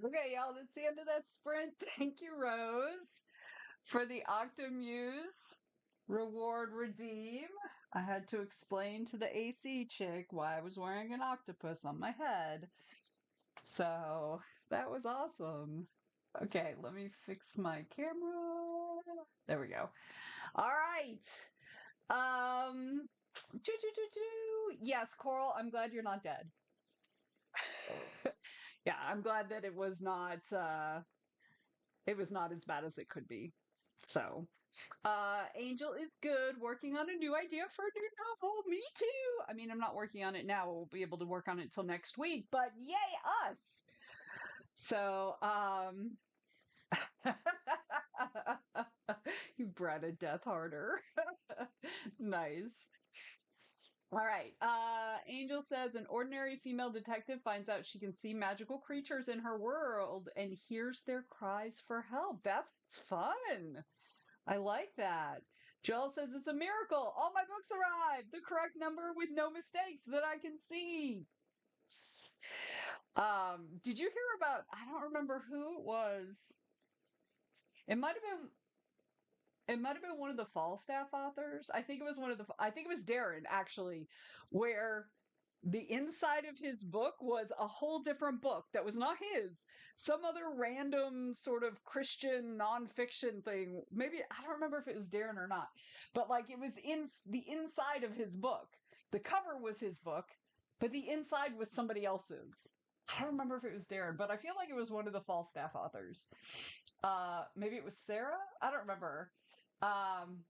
Okay, y'all, that's the end of that sprint. Thank you, Rose, for the Octomuse reward redeem. I had to explain to the AC chick why I was wearing an octopus on my head. So that was awesome. Okay, let me fix my camera. There we go. All right. Um, yes, Coral, I'm glad you're not dead. Yeah, I'm glad that it was not as bad as it could be. So, Angel is good, working on a new idea for a new novel. Me too. I mean, I'm not working on it now. We'll be able to work on it till next week, but yay us. So, you bred a death harder. Nice. All right. Angel says an ordinary female detective finds out she can see magical creatures in her world and hears their cries for help. That's fun. I like that. Joel says it's a miracle. All my books arrived. The correct number with no mistakes that I can see. Did you hear about, I don't remember who it was. It might have been one of the Falstaff authors. I think it was Darren actually, where the inside of his book was a whole different book that was not his. Some other random sort of Christian nonfiction thing. Maybe I don't remember if it was Darren or not, but like it was in the inside of his book. The cover was his book, but the inside was somebody else's. I don't remember if it was Darren, but I feel like it was one of the Falstaff authors. Maybe it was Sarah. I don't remember.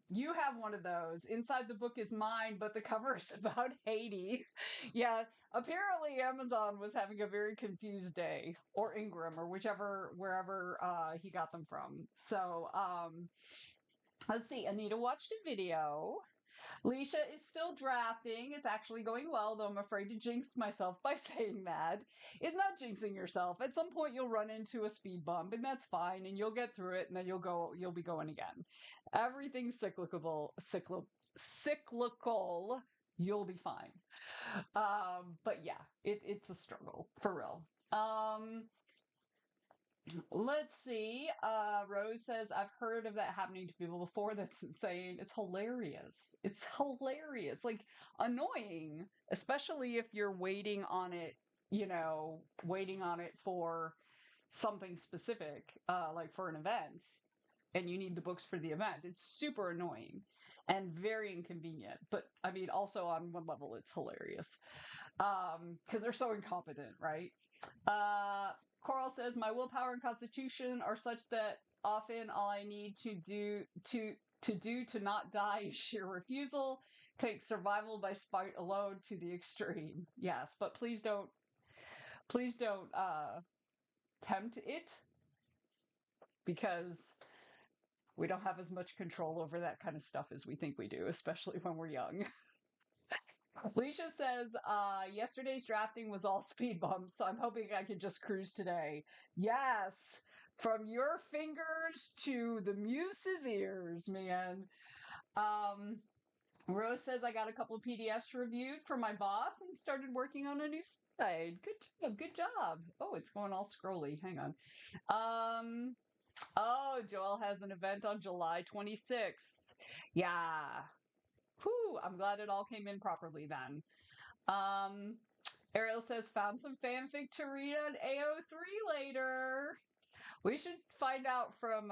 You have one of those. Inside the book is mine, but the cover is about Haiti. Yeah, apparently Amazon was having a very confused day, or Ingram, or wherever he got them from. So, let's see. Anita watched a video. Leisha is still drafting. It's actually going well, though I'm afraid to jinx myself by saying that. It's not jinxing yourself. At some point you'll run into a speed bump, and that's fine, and you'll get through it, and then you'll be going again. Everything's cyclical. You'll be fine. But yeah, it's a struggle for real. Let's see. Rose says, I've heard of that happening to people before. That's insane. It's hilarious. It's hilarious. Like, annoying, especially if you're waiting on it, waiting on it for something specific, like for an event, and you need the books for the event. It's super annoying and very inconvenient. But I mean, also on one level, it's hilarious. Because they're so incompetent, right? Uh, Coral says, my willpower and constitution are such that often all I need to not die is sheer refusal. Take survival by spite alone to the extreme. Yes, but please don't tempt it, because we don't have as much control over that kind of stuff as we think we do, especially when we're young. Leisha says, yesterday's drafting was all speed bumps, so I'm hoping I can just cruise today. Yes, from your fingers to the muse's ears, man. Um, Rose says, I got a couple of PDFs reviewed for my boss and started working on a new site. Good job. Oh, it's going all scrolly. Hang on. Oh, Joel has an event on July 26th. Yeah. Whew, I'm glad it all came in properly then. Ariel says, found some fanfic to read on AO3 later. We should find out from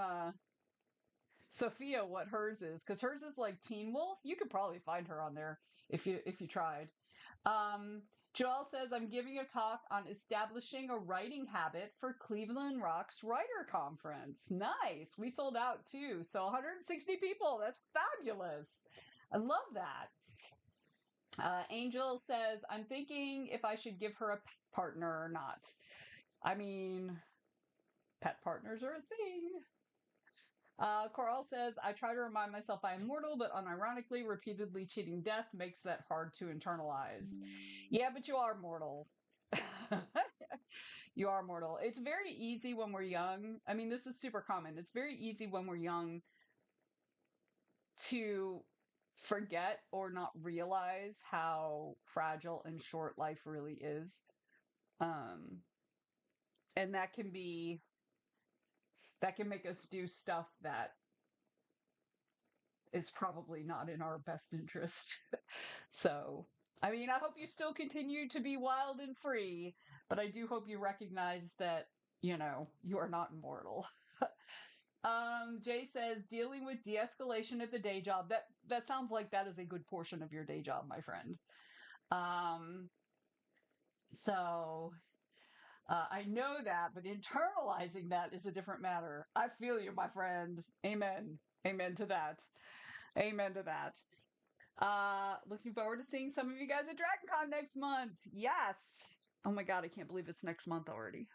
Sophia what hers is, because hers is like Teen Wolf. You could probably find her on there if you tried. Joelle says, I'm giving a talk on establishing a writing habit for Cleveland Rock's Writer Conference. Nice. We sold out too. So 160 people. That's fabulous. I love that. Angel says, I'm thinking if I should give her a pet partner or not. I mean, pet partners are a thing. Coral says, I try to remind myself I am mortal, but unironically, repeatedly cheating death makes that hard to internalize. Yeah, but you are mortal. You are mortal. It's very easy when we're young. I mean, this is super common. It's very easy when we're young to forget or not realize how fragile and short life really is. Um, and that can make us do stuff that is probably not in our best interest. So, I mean, I hope you still continue to be wild and free, but I do hope you recognize that, you are not immortal. Jay says dealing with de-escalation at the day job. That sounds like that is a good portion of your day job, my friend. So I know that, but internalizing that is a different matter. I feel you, my friend. Amen. Amen to that. Amen to that. Looking forward to seeing some of you guys at DragonCon next month. Yes. Oh my god, I can't believe it's next month already.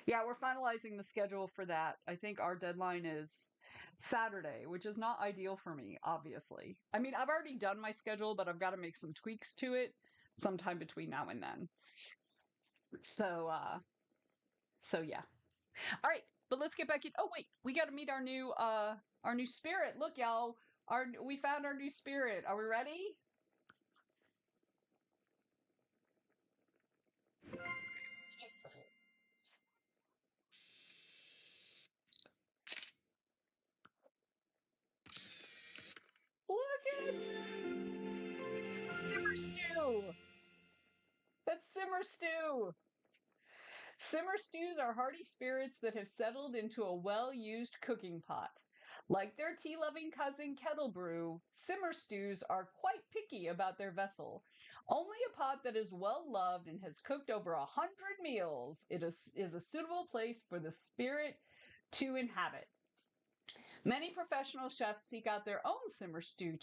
Yeah, we're finalizing the schedule for that. I think our deadline is Saturday, which is not ideal for me, obviously. I mean, I've already done my schedule, but I've got to make some tweaks to it sometime between now and then. So yeah. All right, but let's get back in. Oh wait, we got to meet our new spirit. Look, y'all, we found our new spirit. Are we ready? Look it! Simmer stew! That's simmer stew! Simmer stews are hearty spirits that have settled into a well-used cooking pot. Like their tea-loving cousin kettle brew, simmer stews are quite picky about their vessel. Only a pot that is well loved and has cooked over 100 meals is a suitable place for the spirit to inhabit. Many professional chefs seek out their own simmer stew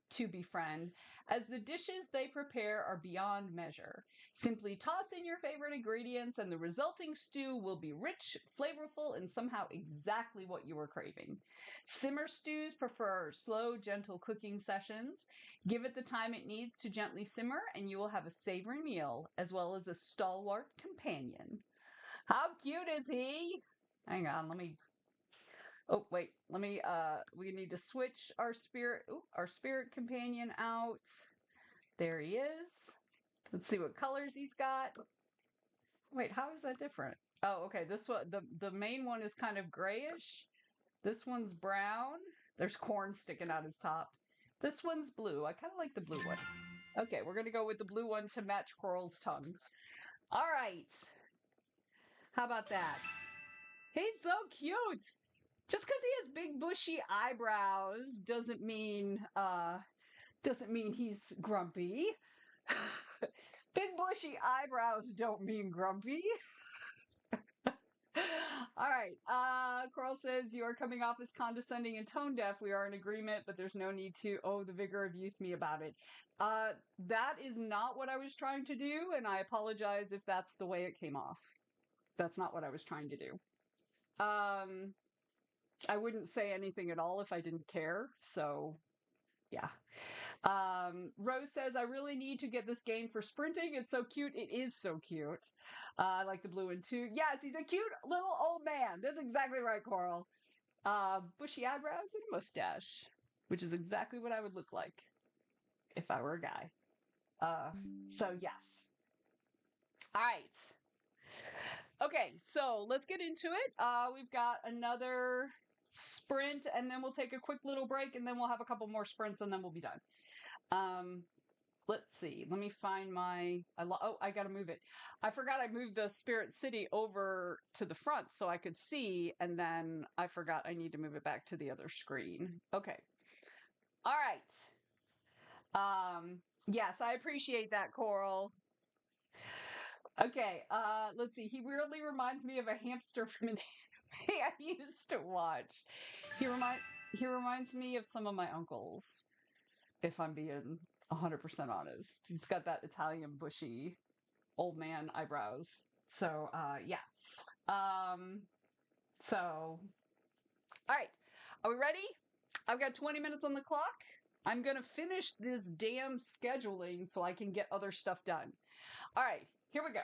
to befriend, as the dishes they prepare are beyond measure. Simply toss in your favorite ingredients, and the resulting stew will be rich, flavorful, and somehow exactly what you were craving. Simmer stews prefer slow, gentle cooking sessions. Give it the time it needs to gently simmer, and you will have a savory meal, as well as a stalwart companion. How cute is he? Hang on, let me Oh, wait, we need to switch our spirit companion out. There he is. Let's see what colors he's got. Wait, how is that different? Oh, okay, this one, the main one is kind of grayish. This one's brown. There's corn sticking out his top. This one's blue. I kind of like the blue one. Okay, we're gonna go with the blue one to match Coral's tongue. All right. How about that? He's so cute. Just because he has big bushy eyebrows doesn't mean he's grumpy. Big bushy eyebrows don't mean grumpy. All right. Coral says you are coming off as condescending and tone deaf. We are in agreement, but there's no need to the vigor of youth me about it. That is not what I was trying to do, and I apologize if that's the way it came off. That's not what I was trying to do. I wouldn't say anything at all if I didn't care. So, yeah. Rose says, I really need to get this game for sprinting. It's so cute. It is so cute. I like the blue one too. Yes, he's a cute little old man. That's exactly right, Coral. Bushy eyebrows and a mustache, which is exactly what I would look like if I were a guy. So, yes. All right. Okay, so let's get into it. We've got another sprint, and then we'll take a quick little break, and then we'll have a couple more sprints, and then we'll be done. Let's see. Let me find my. I got to move it. I forgot I moved the Spirit City over to the front so I could see, and then I forgot I need to move it back to the other screen. Okay. All right. Yes, I appreciate that, Coral. Okay, let's see. He weirdly reminds me of a hamster from an anime I used to watch. He reminds me of some of my uncles, if I'm being 100% honest. He's got that Italian bushy old man eyebrows. So, yeah. So, all right. Are we ready? I've got 20 minutes on the clock. I'm going to finish this damn scheduling so I can get other stuff done. All right, here we go.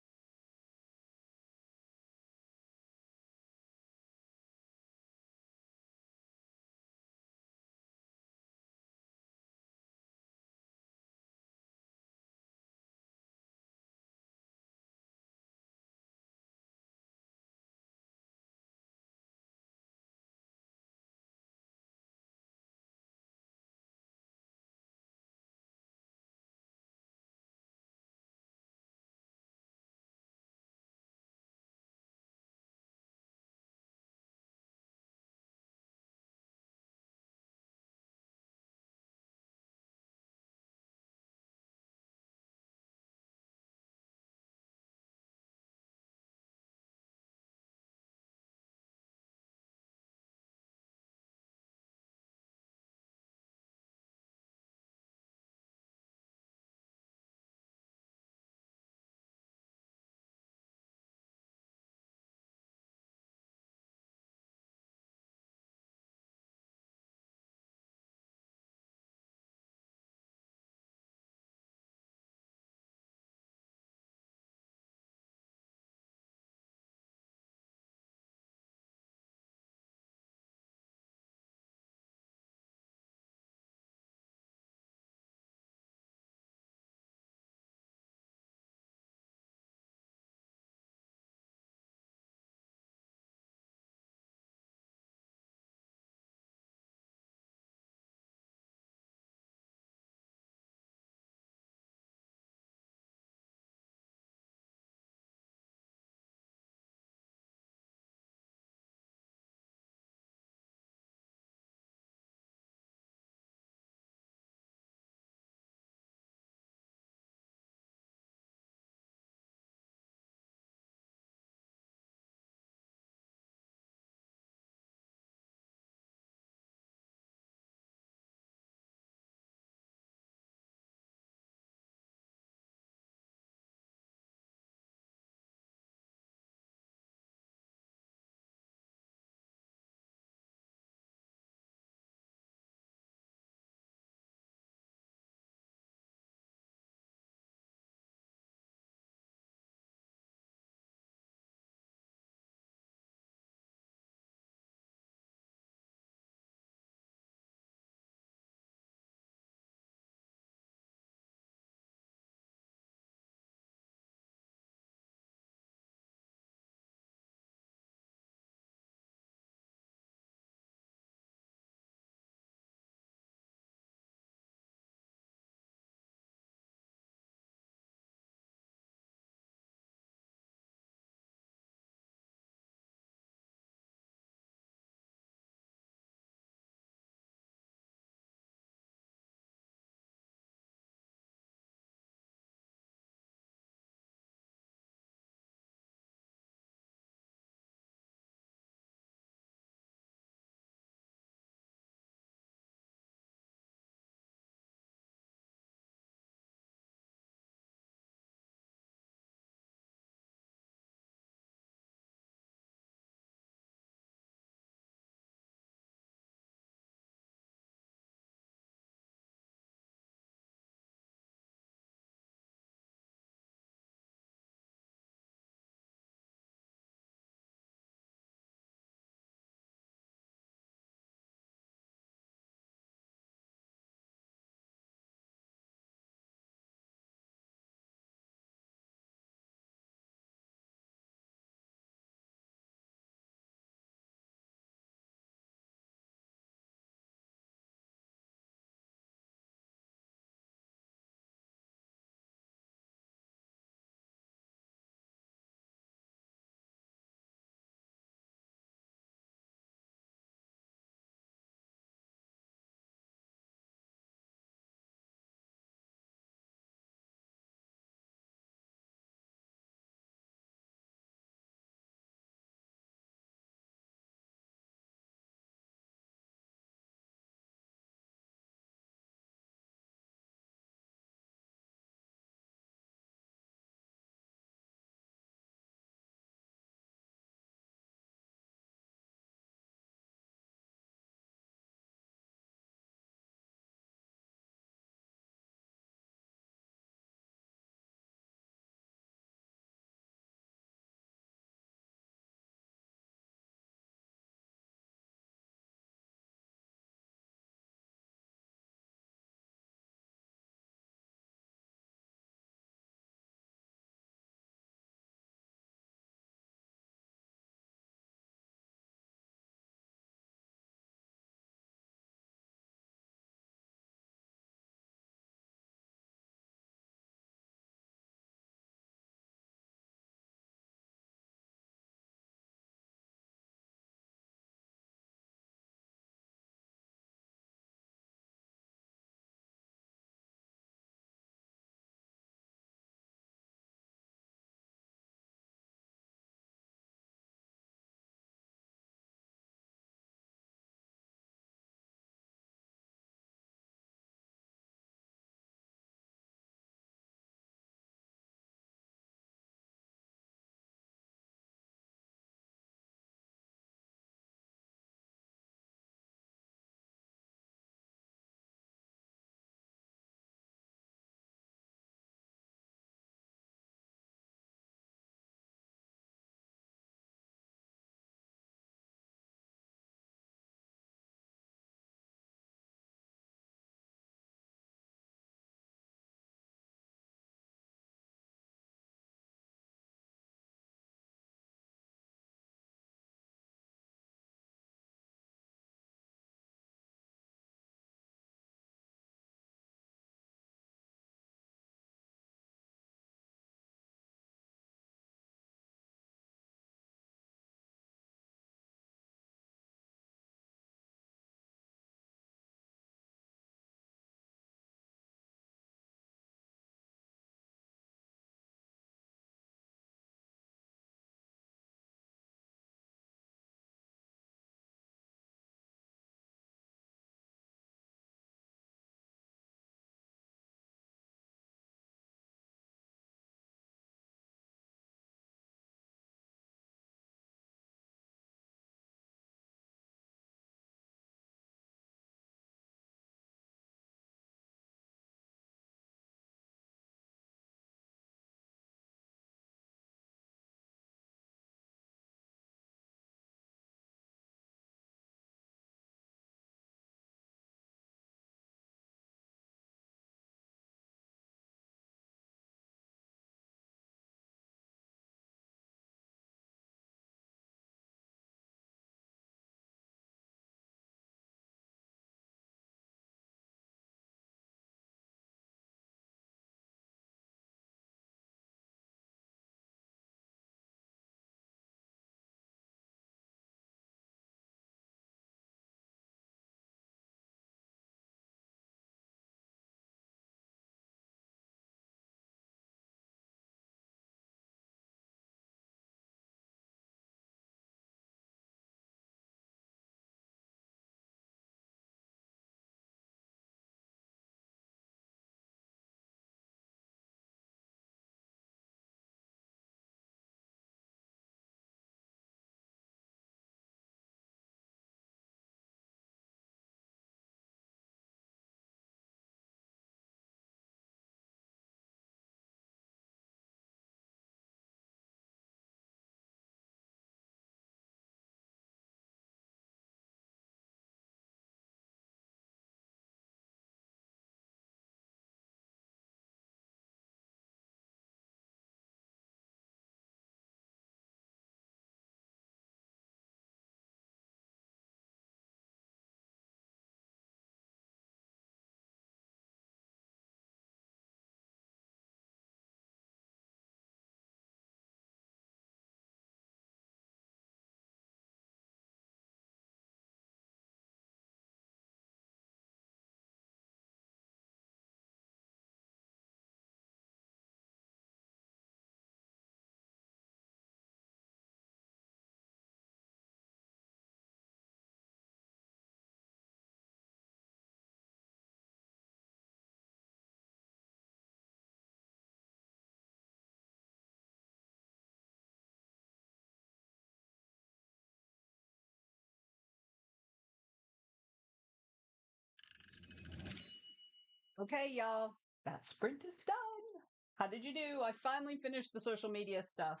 Okay, y'all, that sprint is done. How did you do? I finally finished the social media stuff.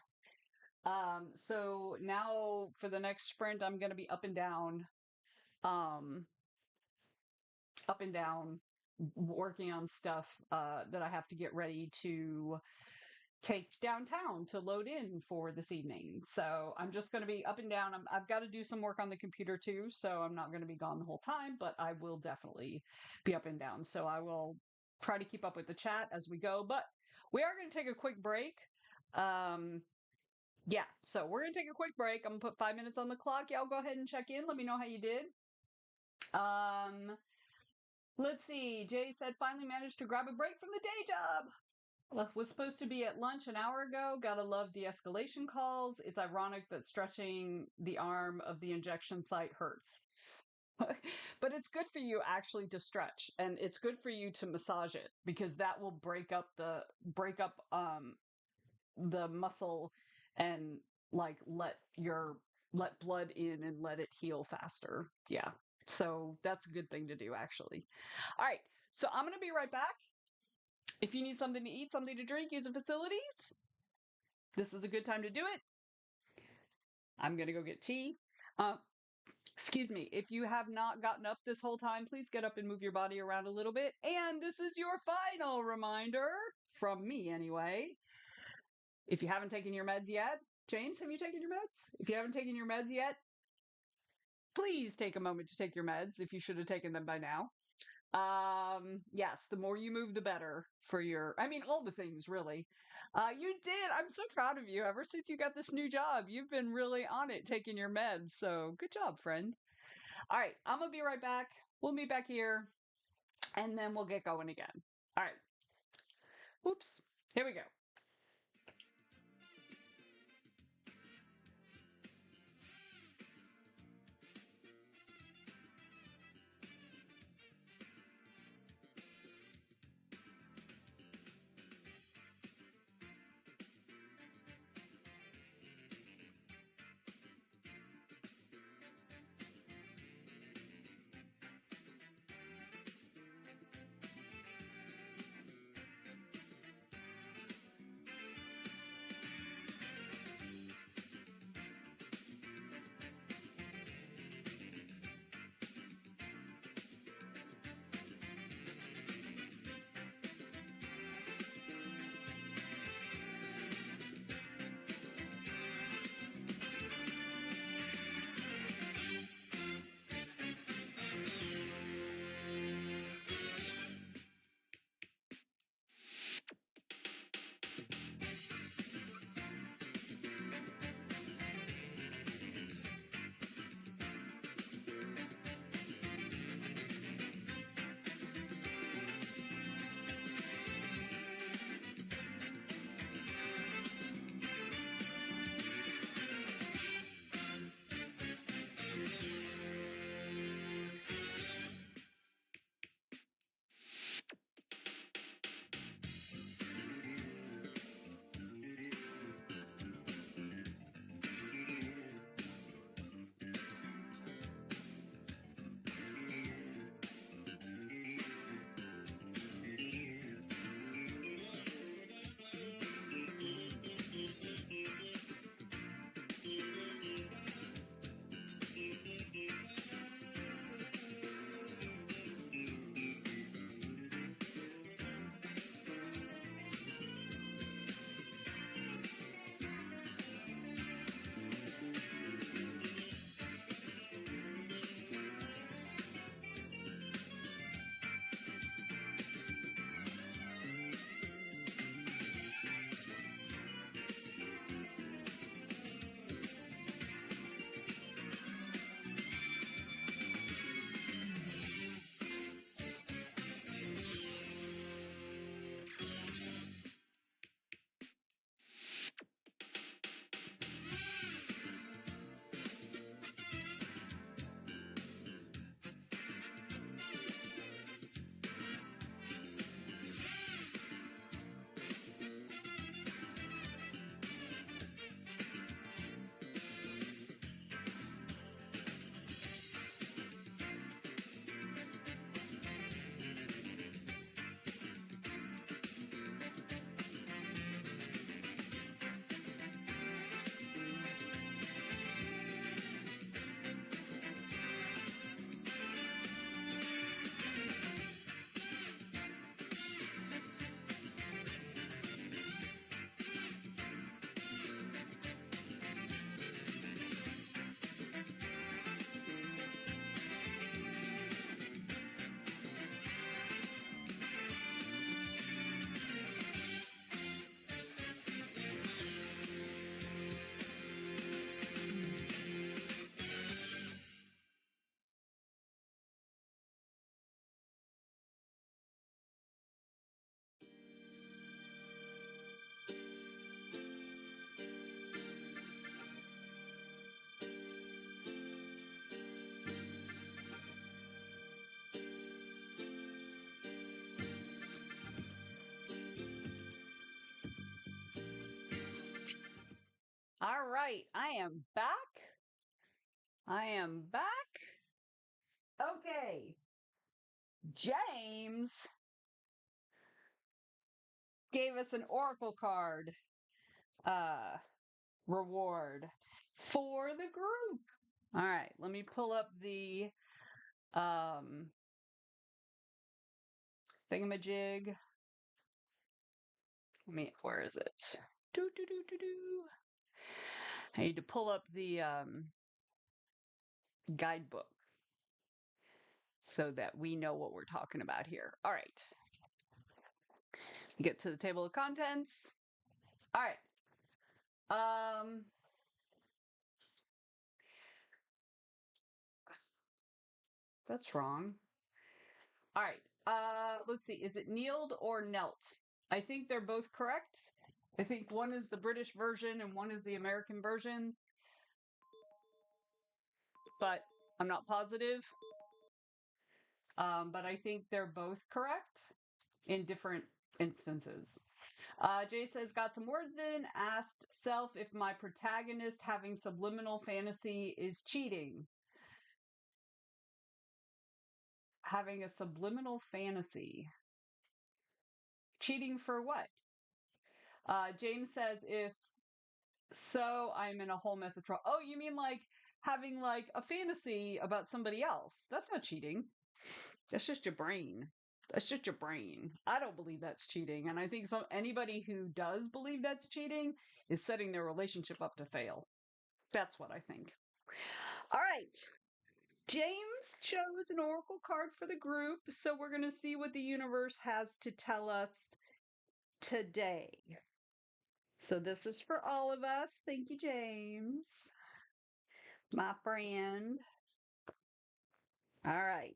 So now for the next sprint, I'm going to be um, up and down, working on stuff that I have to get ready to take downtown to load in for this evening. So I'm just going to be up and down. I've got to do some work on the computer too, so I'm not going to be gone the whole time, but I will definitely be up and down. So I will try to keep up with the chat as we go, but we are going to take a quick break. Yeah, so we're going to take a quick break. I'm going to put 5 minutes on the clock. Y'all go ahead and check in. Let me know how you did. Let's see. Jay said finally managed to grab a break from the day job. Was supposed to be at lunch an hour ago. Gotta love de-escalation calls. It's ironic that stretching the arm of the injection site hurts. But it's good for you actually to stretch, and it's good for you to massage it because that will break up the muscle and like let blood in and let it heal faster. Yeah. So that's a good thing to do actually. All right. So I'm going to be right back. If you need something to eat, something to drink, use the facilities, this is a good time to do it. I'm going to go get tea. Uh, Excuse me. If you have not gotten up this whole time, please get up and move your body around a little bit. And this is your final reminder, from me anyway. If you haven't taken your meds yet, James, have you taken your meds? If you haven't taken your meds yet, please take a moment to take your meds if you should have taken them by now. Yes, the more you move, the better for all the things really. You did. I'm so proud of you. Ever since you got this new job, you've been really on it taking your meds. So good job, friend. All right, I'm going to be right back. We'll meet back here and then we'll get going again. All right. Oops. Here we go. right, I am back. I am back. Okay. James gave us an oracle card reward for the group. All right, let me pull up the thingamajig. Where is it? Do do do do do. I need to pull up the guidebook so that we know what we're talking about here. All right. Get to the table of contents. All right. That's wrong. All right. Let's see. Is it kneeled or knelt? I think they're both correct. I think one is the British version and one is the American version, but I'm not positive. But I think they're both correct in different instances. Jay says, got some words in, asked self if my protagonist having subliminal fantasy is cheating. Having a subliminal fantasy. Cheating for what? James says, if so, I'm in a whole mess of trouble. Oh, you mean like having like a fantasy about somebody else? That's not cheating. That's just your brain. That's just your brain. I don't believe that's cheating. And I think anybody who does believe that's cheating is setting their relationship up to fail. That's what I think. All right. James chose an oracle card for the group, so we're going to see what the universe has to tell us today. So this is for all of us. Thank you, James, my friend. All right.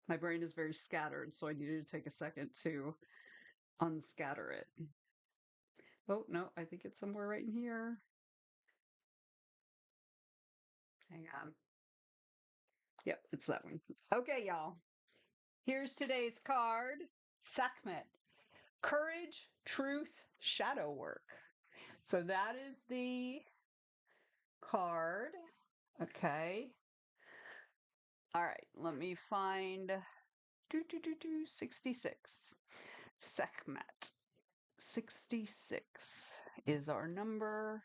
My brain is very scattered, so I needed to take a second to unscatter it. Oh, no, I think it's somewhere right in here. Hang on. Yep, it's that one. Okay, y'all. Here's today's card. Sekhmet. Courage, truth, shadow work. So that is the card. Okay. All right, let me find 66. Sekhmet. 66 is our number.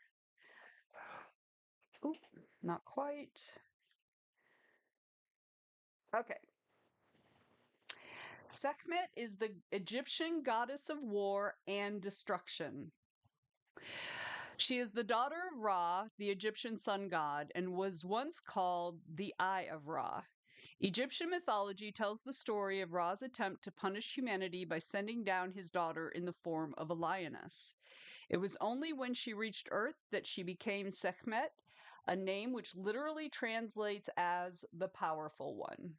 Oop, not quite. Okay. Sekhmet is the Egyptian goddess of war and destruction. She is the daughter of Ra, the Egyptian sun god, and was once called the Eye of Ra. Egyptian mythology tells the story of Ra's attempt to punish humanity by sending down his daughter in the form of a lioness. It was only when she reached Earth that she became Sekhmet, a name which literally translates as the powerful one.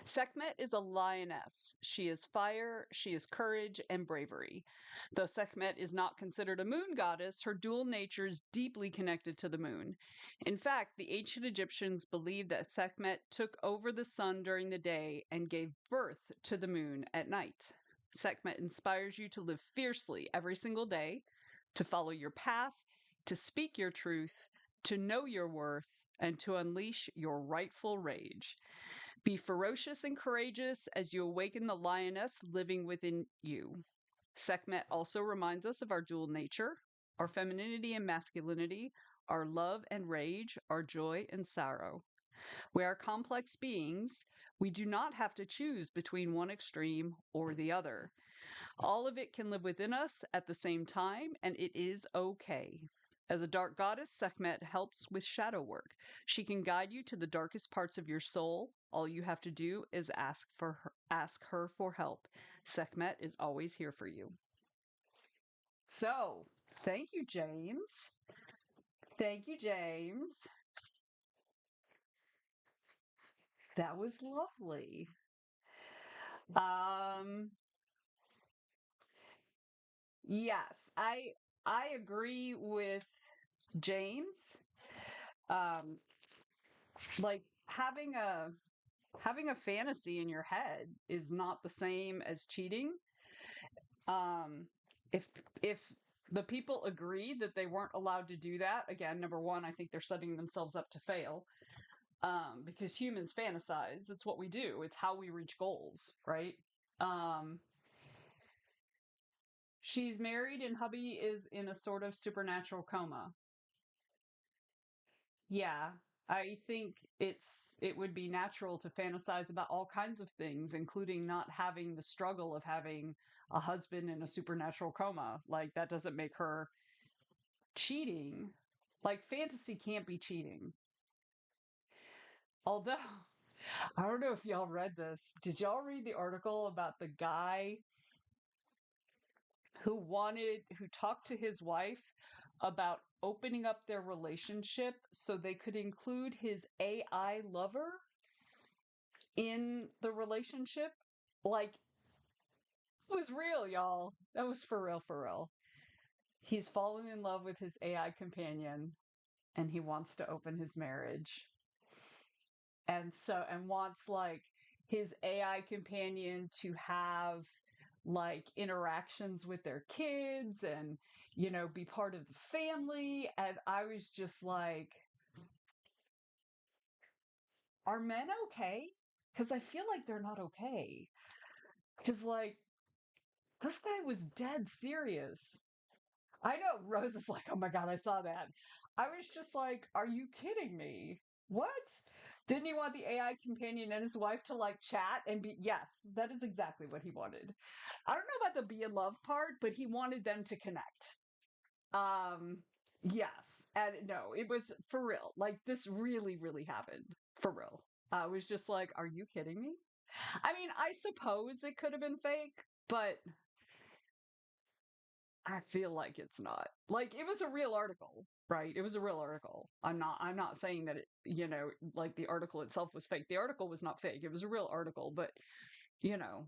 Sekhmet is a lioness. She is fire, she is courage, and bravery. Though Sekhmet is not considered a moon goddess, her dual nature is deeply connected to the moon. In fact, the ancient Egyptians believed that Sekhmet took over the sun during the day and gave birth to the moon at night. Sekhmet inspires you to live fiercely every single day, to follow your path, to speak your truth, to know your worth, and to unleash your rightful rage. Be ferocious and courageous as you awaken the lioness living within you. Sekhmet also reminds us of our dual nature, our femininity and masculinity, our love and rage, our joy and sorrow. We are complex beings. We do not have to choose between one extreme or the other. All of it can live within us at the same time, and it is okay. As a dark goddess, Sekhmet helps with shadow work. She can guide you to the darkest parts of your soul. All you have to do is ask her for help. Sekhmet is always here for you. So, thank you, James. Thank you, James. That was lovely. Yes, I agree with James. Like having having a fantasy in your head is not the same as cheating. Um, if the people agreed that they weren't allowed to do that, again, number one, I think they're setting themselves up to fail. Because humans fantasize. It's what we do. It's how we reach goals, right? Um, she's married and hubby is in a sort of supernatural coma. Yeah, I think it would be natural to fantasize about all kinds of things, including not having the struggle of having a husband in a supernatural coma. Like that doesn't make her cheating. Like fantasy can't be cheating. Although I don't know if y'all read this. Did y'all read the article about the guy who talked to his wife about opening up their relationship so they could include his AI lover in the relationship? Like, it was real, y'all. That was for real, for real. He's fallen in love with his AI companion and he wants to open his marriage. And wants like his AI companion to have like interactions with their kids and be part of the family. And I was just like, are men okay? Because I feel like they're not okay. Because like this guy was dead serious. I know Rose is like, oh my God, I saw that. I was just like, are you kidding me? What? Didn't he want the AI companion and his wife to like chat and be? Yes, that is exactly what he wanted. I don't know about the be in love part, but he wanted them to connect. Um, yes. And no, it was for real. Like this really, really happened. For real. I was just like, are you kidding me? I mean, I suppose it could have been fake, but I feel like it's not. Like it was a real article, right? It was a real article. I'm not saying that like the article itself was fake. The article was not fake. It was a real article, but you know,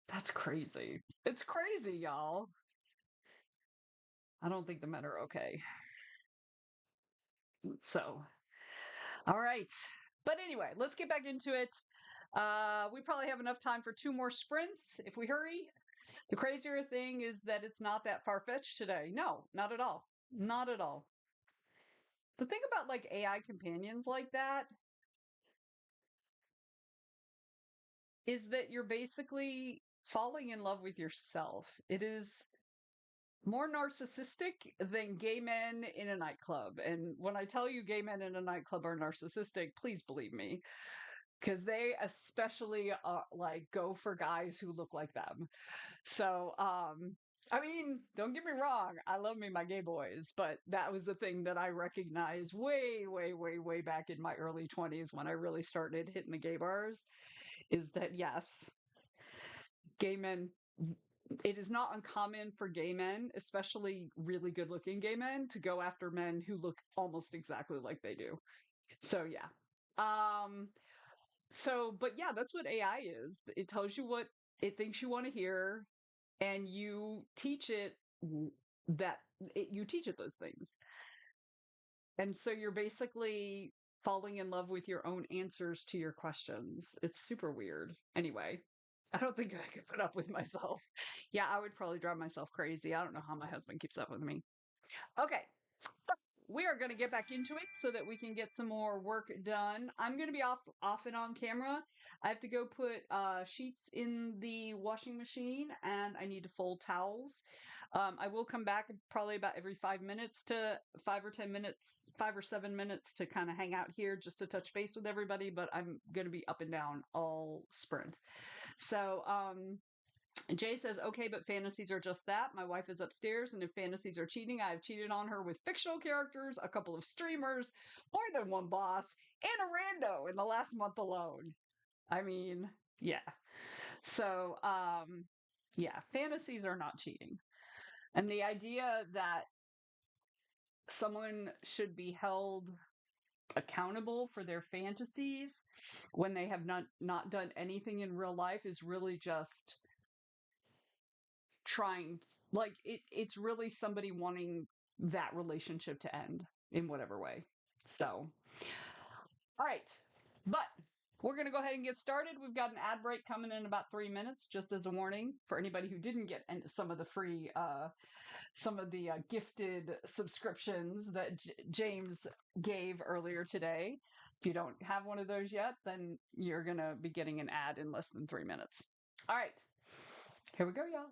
that's crazy. It's crazy, y'all. I don't think the men are okay. So, all right. But anyway, let's get back into it. We probably have enough time for two more sprints if we hurry. The crazier thing is that it's not that far fetched today. No, not at all. Not at all. The thing about like AI companions like that is that you're basically falling in love with yourself. It is more narcissistic than gay men in a nightclub. And when I tell you gay men in a nightclub are narcissistic, please believe me, because they especially like go for guys who look like them. So, I mean, don't get me wrong, I love me my gay boys, but that was the thing that I recognized way, way, way, way back in my early 20s when I really started hitting the gay bars, is that yes, gay men, it is not uncommon for gay men, especially really good looking gay men, to go after men who look almost exactly like they do. So yeah. Um, but yeah, that's what AI is. It tells you what it thinks you want to hear, and you teach it that you teach it those things. And so you're basically falling in love with your own answers to your questions. It's super weird. Anyway, I don't think I could put up with myself. Yeah, I would probably drive myself crazy. I don't know how my husband keeps up with me. Okay, we are going to get back into it so that we can get some more work done. I'm going to be off and on camera. I have to go put sheets in the washing machine and I need to fold towels. I will come back probably about every 5 minutes to 5 or 10 minutes, 5 or 7 minutes to kind of hang out here just to touch base with everybody, but I'm going to be up and down all sprint. So, Jay says, okay, but fantasies are just that. My wife is upstairs, and if fantasies are cheating, I've cheated on her with fictional characters, a couple of streamers, more than one boss, and a rando in the last month alone. I mean, yeah. So, yeah, fantasies are not cheating. And the idea that someone should be held accountable for their fantasies when they have not done anything in real life is really just trying like it's really somebody wanting that relationship to end in whatever way. So, all right. But we're going to go ahead and get started. We've got an ad break coming in about 3 minutes, just as a warning for anybody who didn't get some of the free, some of the gifted subscriptions that James gave earlier today. If you don't have one of those yet, then you're going to be getting an ad in less than 3 minutes. All right, here we go, y'all.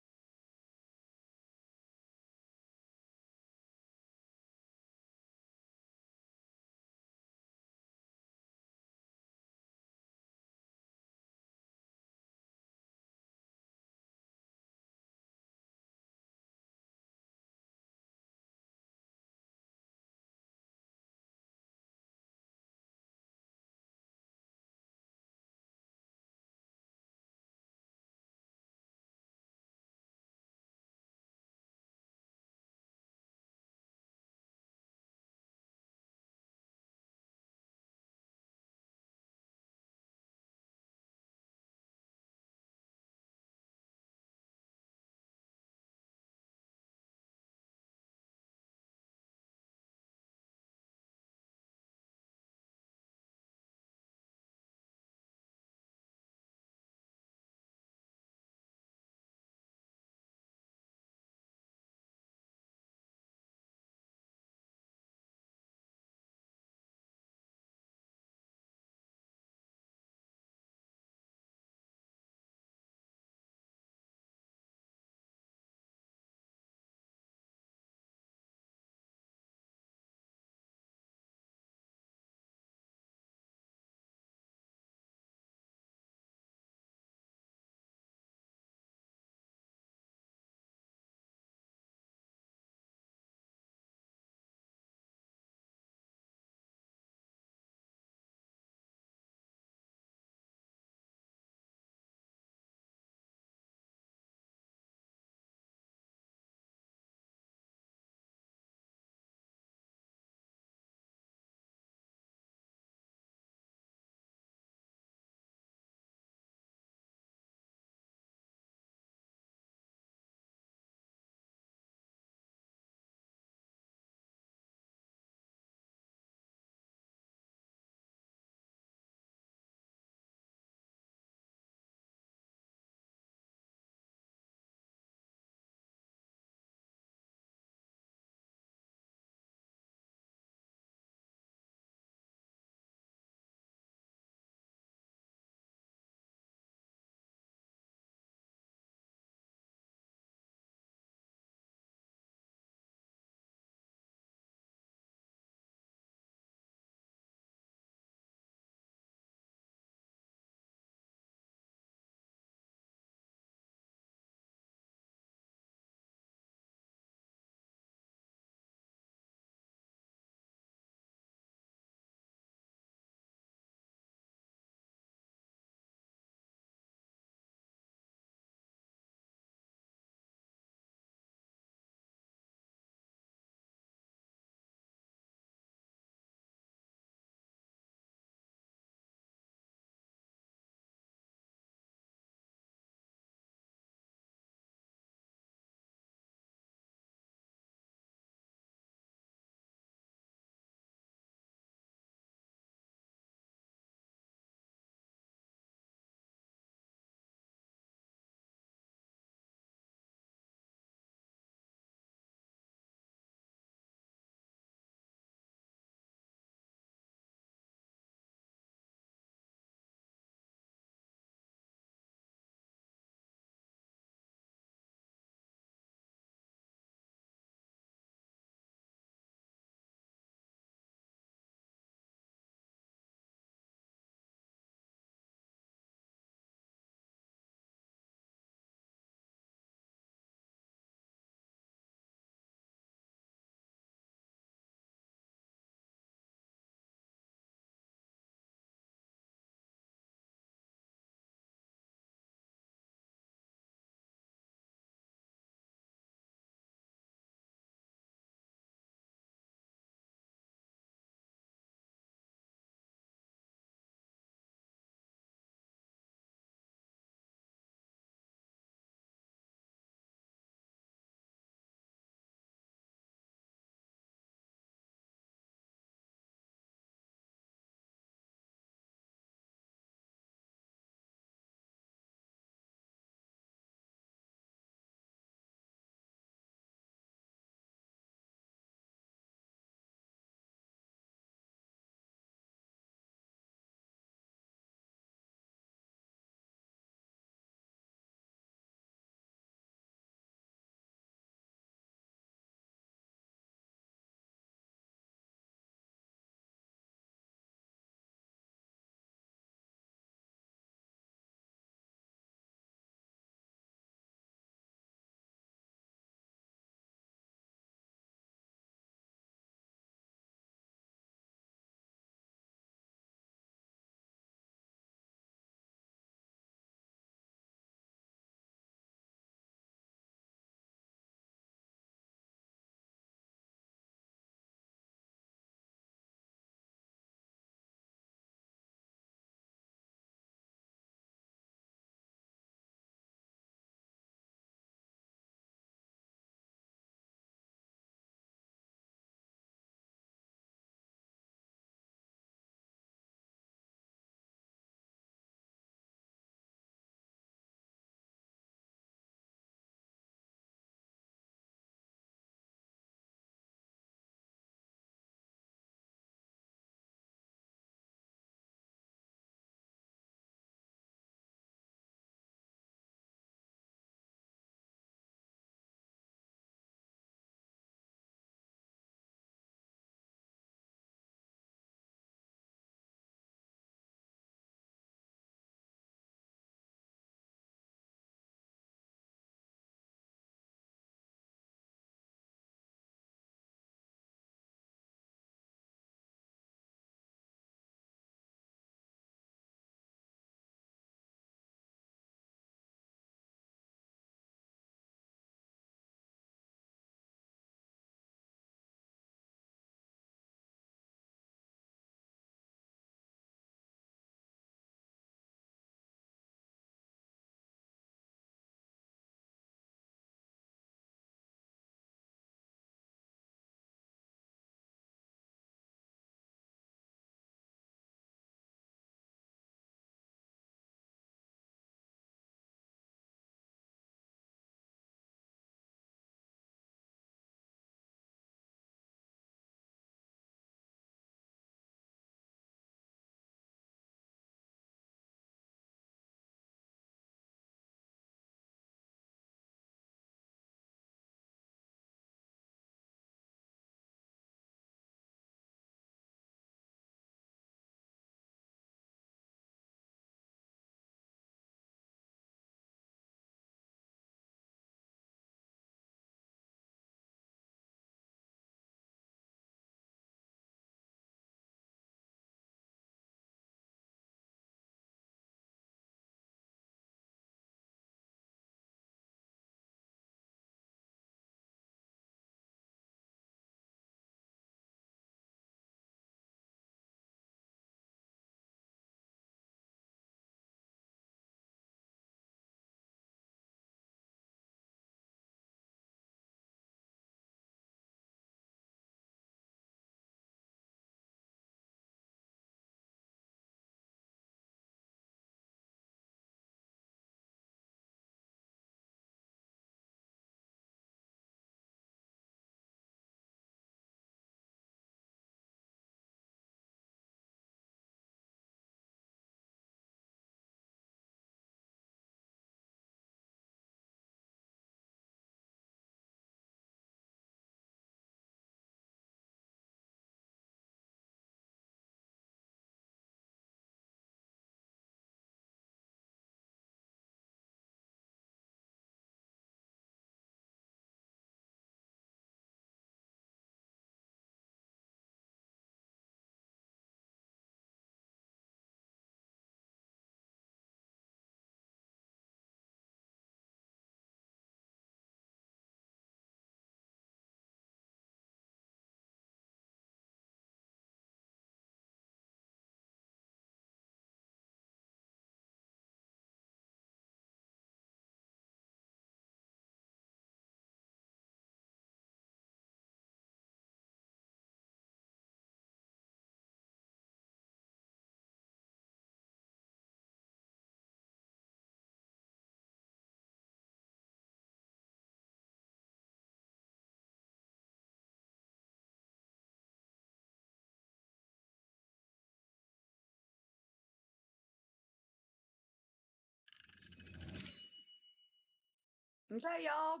Okay, y'all.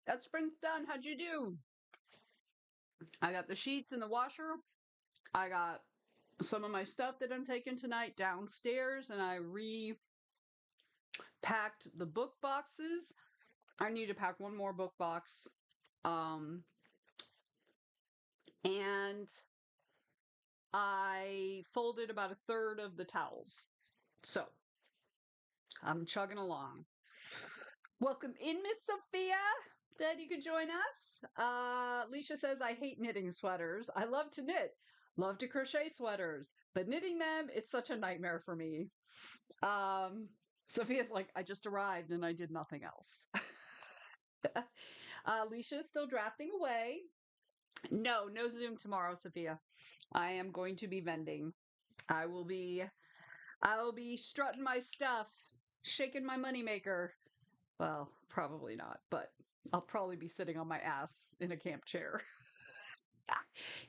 That sprint's done. How'd you do? I got the sheets in the washer. I got some of my stuff that I'm taking tonight downstairs, and I repacked the book boxes. I need to pack one more book box. And I folded about a third of the towels. So I'm chugging along. Welcome in, Miss Sophia. Glad you could join us. Alicia says, I hate knitting sweaters. I love to knit, love to crochet sweaters, but knitting them, it's such a nightmare for me. Sophia's like, I just arrived and I did nothing else. Alicia's still drafting away. No Zoom tomorrow, Sophia. I am going to be vending. I will be strutting my stuff, shaking my moneymaker. Well, probably not, but I'll probably be sitting on my ass in a camp chair.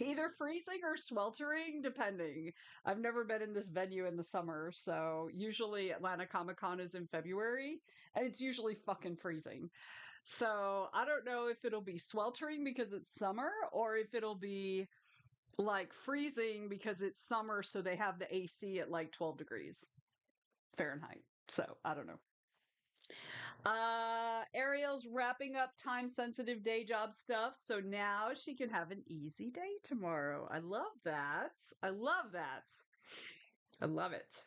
Either freezing or sweltering, depending. I've never been in this venue in the summer, so usually Atlanta Comic Con is in February, and it's usually fucking freezing. So I don't know if it'll be sweltering because it's summer, or if it'll be like freezing because it's summer, so they have the AC at like 12 degrees Fahrenheit. So I don't know. Ariel's wrapping up time sensitive day job stuff, so now she can have an easy day tomorrow. I love that. I love that. I love it.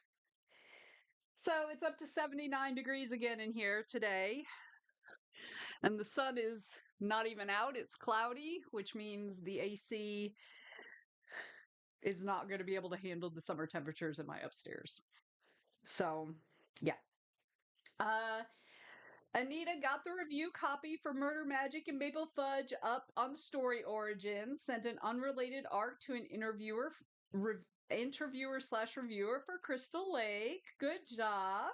So it's up to 79 degrees again in here today. And the sun is not even out. It's cloudy, which means the AC is not going to be able to handle the summer temperatures in my upstairs. So, yeah. Anita got the review copy for Murder Magic and Maple Fudge up on Story Origin, sent an unrelated arc to an interviewer slash reviewer for Crystal Lake. Good job.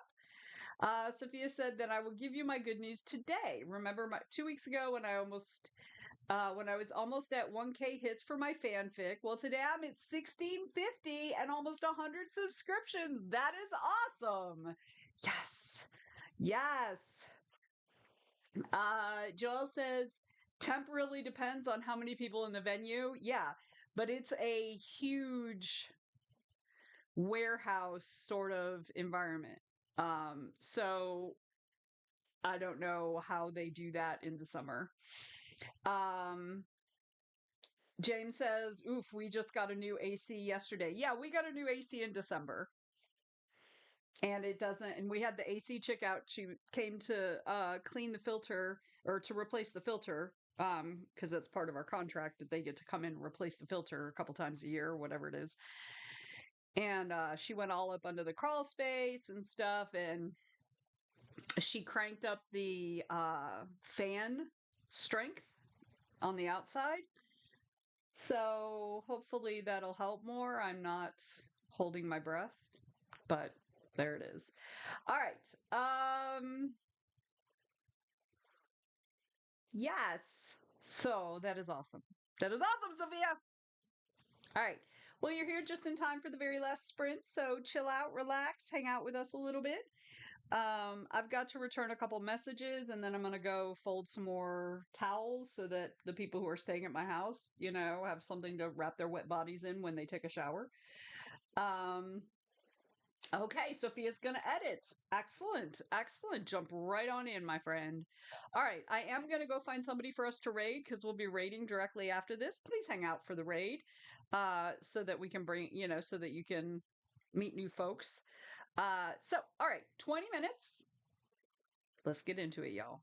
Sophia said that I will give you my good news today. Remember 2 weeks ago when I was almost at 1K hits for my fanfic. Well, today I'm at 1650 and almost 100 subscriptions. That is awesome. Yes. Yes. Joel says, temp really depends on how many people in the venue. Yeah, but it's a huge warehouse sort of environment. So I don't know how they do that in the summer. James says, oof, we just got a new AC yesterday. Yeah, we got a new AC in December. And it doesn't, and we had the AC chick out. She came to clean the filter or to replace the filter, because that's part of our contract that they get to come in and replace the filter a couple times a year or whatever it is. And she went all up under the crawl space and stuff, and she cranked up the fan strength on the outside. So hopefully that'll help more. I'm not holding my breath, but there it is. All right. Yes. So that is awesome. That is awesome, Sophia. All right. Well, you're here just in time for the very last sprint. So chill out, relax, hang out with us a little bit. I've got to return a couple messages and then I'm going to go fold some more towels so that the people who are staying at my house, have something to wrap their wet bodies in when they take a shower. Okay, Sophia's going to edit. Excellent. Excellent. Jump right on in, my friend. All right, I am going to go find somebody for us to raid because we'll be raiding directly after this. Please hang out for the raid so that we can so that you can meet new folks. All right, 20 minutes. Let's get into it, y'all.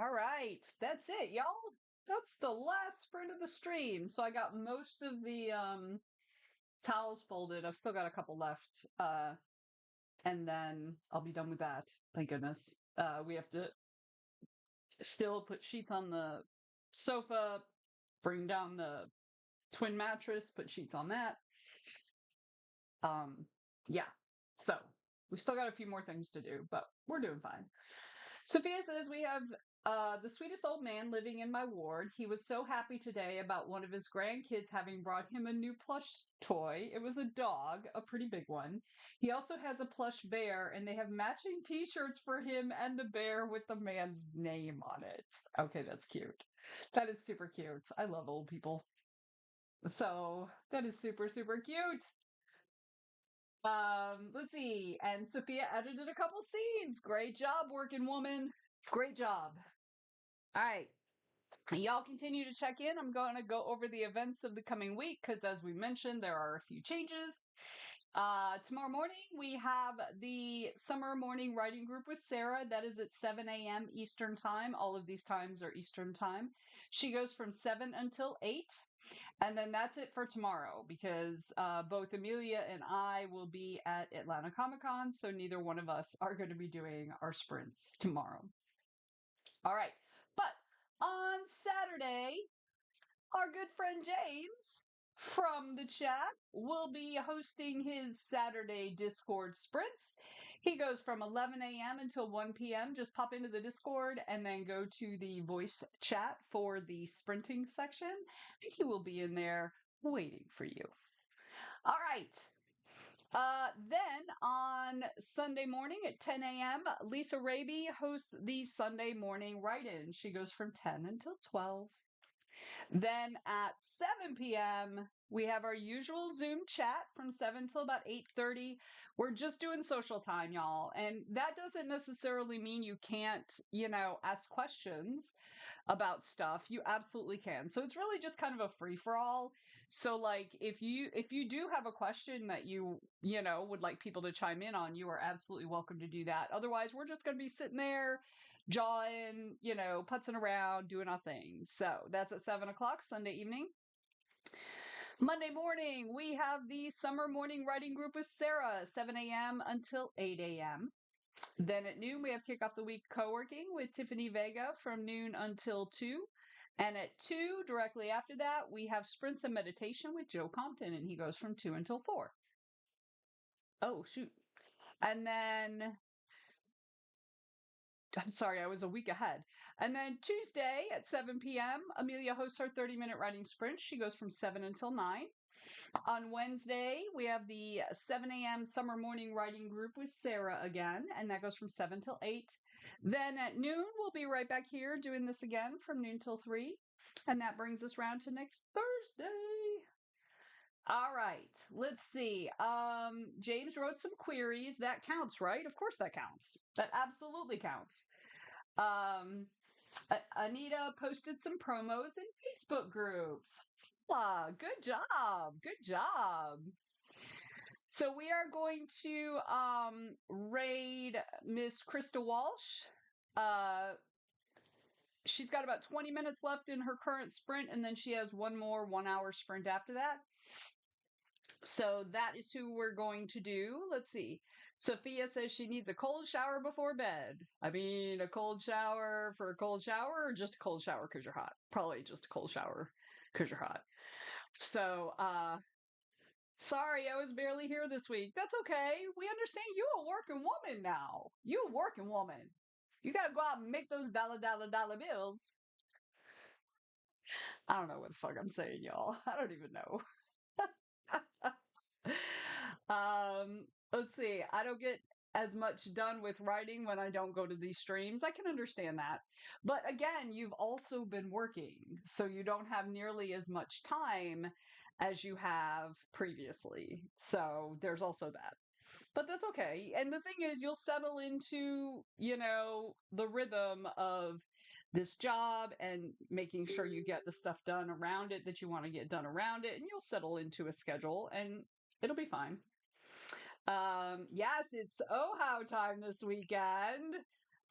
All right, that's it, y'all. That's the last sprint of the stream. So I got most of the towels folded. I've still got a couple left. And then I'll be done with that. Thank goodness. We have to still put sheets on the sofa, bring down the twin mattress, put sheets on that. Yeah. So we still got a few more things to do, but we're doing fine. Sophia says we have the sweetest old man living in my ward. He was so happy today about one of his grandkids having brought him a new plush toy. It was a dog, a pretty big one. He also has a plush bear, and they have matching t-shirts for him and the bear with the man's name on it. Okay, that's cute. That is super cute. I love old people. So that is super, super cute. Let's see. And Sophia edited a couple scenes. Great job, working woman. Great job. All right. Y'all continue to check in. I'm going to go over the events of the coming week because, as we mentioned, there are a few changes. Tomorrow morning, we have the summer morning writing group with Sarah. That is at 7 a.m. Eastern Time. All of these times are Eastern Time. She goes from 7 until 8. And then that's it for tomorrow because both Amelia and I will be at Atlanta Comic Con. So neither one of us are going to be doing our sprints tomorrow. All right. But on Saturday, our good friend James from the chat will be hosting his Saturday Discord sprints. He goes from 11 a.m. until 1 p.m. Just pop into the Discord and then go to the voice chat for the sprinting section. He will be in there waiting for you. All right. Then on Sunday morning at 10 a.m., Lisa Raby hosts the Sunday morning write-in. She goes from 10 until 12. Then at 7 p.m., we have our usual Zoom chat from 7 till about 8:30. We're just doing social time, y'all. And that doesn't necessarily mean you can't, ask questions about stuff. You absolutely can. So it's really just kind of a free for all. So like if you do have a question that you would like people to chime in on, you are absolutely welcome to do that. Otherwise, we're just going to be sitting there jawing, putzing around, doing our thing. So that's at 7 o'clock Sunday evening. Monday morning, we have the summer morning writing group with Sarah, 7 a.m. until 8 a.m. Then at noon, we have Kick Off the Week co-working with Tiffany Vega from noon until 2. And at 2, directly after that, we have Sprints and Meditation with Joe Compton, and he goes from 2 until 4. Oh, shoot. And then, I'm sorry, I was a week ahead. And then Tuesday at 7 p.m., Amelia hosts her 30-minute writing sprint. She goes from 7 until 9. On Wednesday, we have the 7 a.m. summer morning writing group with Sarah again, and that goes from 7 till 8. Then at noon, we'll be right back here doing this again from noon till 3. And that brings us round to next Thursday. All right, let's see. James wrote some queries. That counts, right? Of course that counts. That absolutely counts. Anita posted some promos in Facebook groups. Good job. Good job. So we are going to raid Miss Krista Walsh. She's got about 20 minutes left in her current sprint, and then she has one more 1-hour sprint after that. So that is who we're going to do. Let's see. Sophia says she needs a cold shower before bed. I mean, a cold shower for a cold shower or just a cold shower because you're hot? Probably just a cold shower because you're hot. So, sorry, I was barely here this week. That's okay. We understand you a working woman now. You a working woman. You got to go out and make those dollar bills. I don't know what the fuck I'm saying, y'all. I don't even know. Let's see. I don't get as much done with writing when I don't go to these streams. I can understand that. But again, you've also been working, so you don't have nearly as much time as you have previously. So there's also that. But that's okay. And the thing is, you'll settle into, the rhythm of this job and making sure you get the stuff done around it that you want to get done around it. And you'll settle into a schedule and it'll be fine. Yes, it's OHOW time this weekend.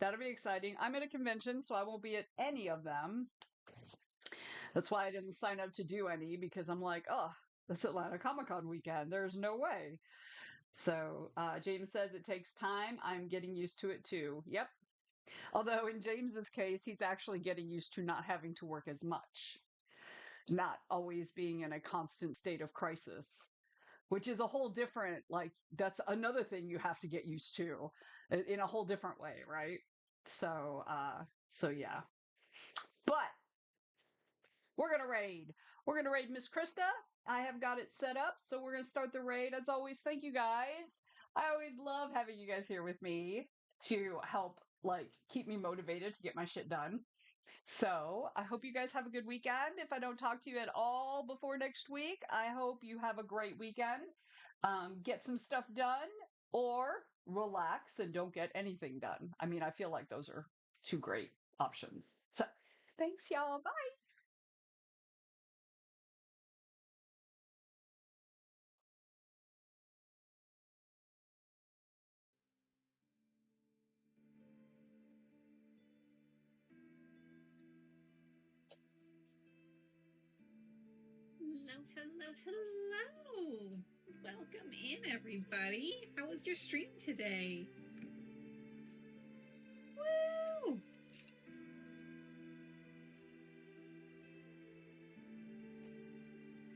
That'll be exciting. I'm at a convention, so I won't be at any of them. That's why I didn't sign up to do any, because I'm like, oh, that's Atlanta Comic Con weekend. There's no way. So James says it takes time. I'm getting used to it too. Yep. Although in James's case, he's actually getting used to not having to work as much, not always being in a constant state of crisis, which is a whole different, like, that's another thing you have to get used to in a whole different way, right? So, yeah. But we're gonna raid. We're gonna raid Miss Krista. I have got it set up, so we're gonna start the raid. As always, thank you guys. I always love having you guys here with me to help, like, keep me motivated to get my shit done. So I hope you guys have a good weekend. If I don't talk to you at all before next week, I hope you have a great weekend. Get some stuff done, or relax and don't get anything done. I mean, I feel like those are two great options. So thanks, y'all. Bye. Hello, hello, hello! Welcome in, everybody. How was your stream today? Woo!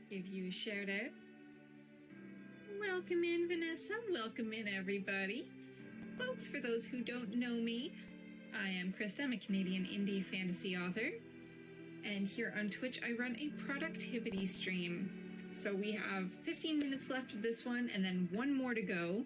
Give you a shout out. Welcome in, Vanessa. Welcome in, everybody. Folks, for those who don't know me, I am Krista. I'm a Canadian indie fantasy author. And here on Twitch, I run a productivity stream. So we have 15 minutes left of this one and then one more to go.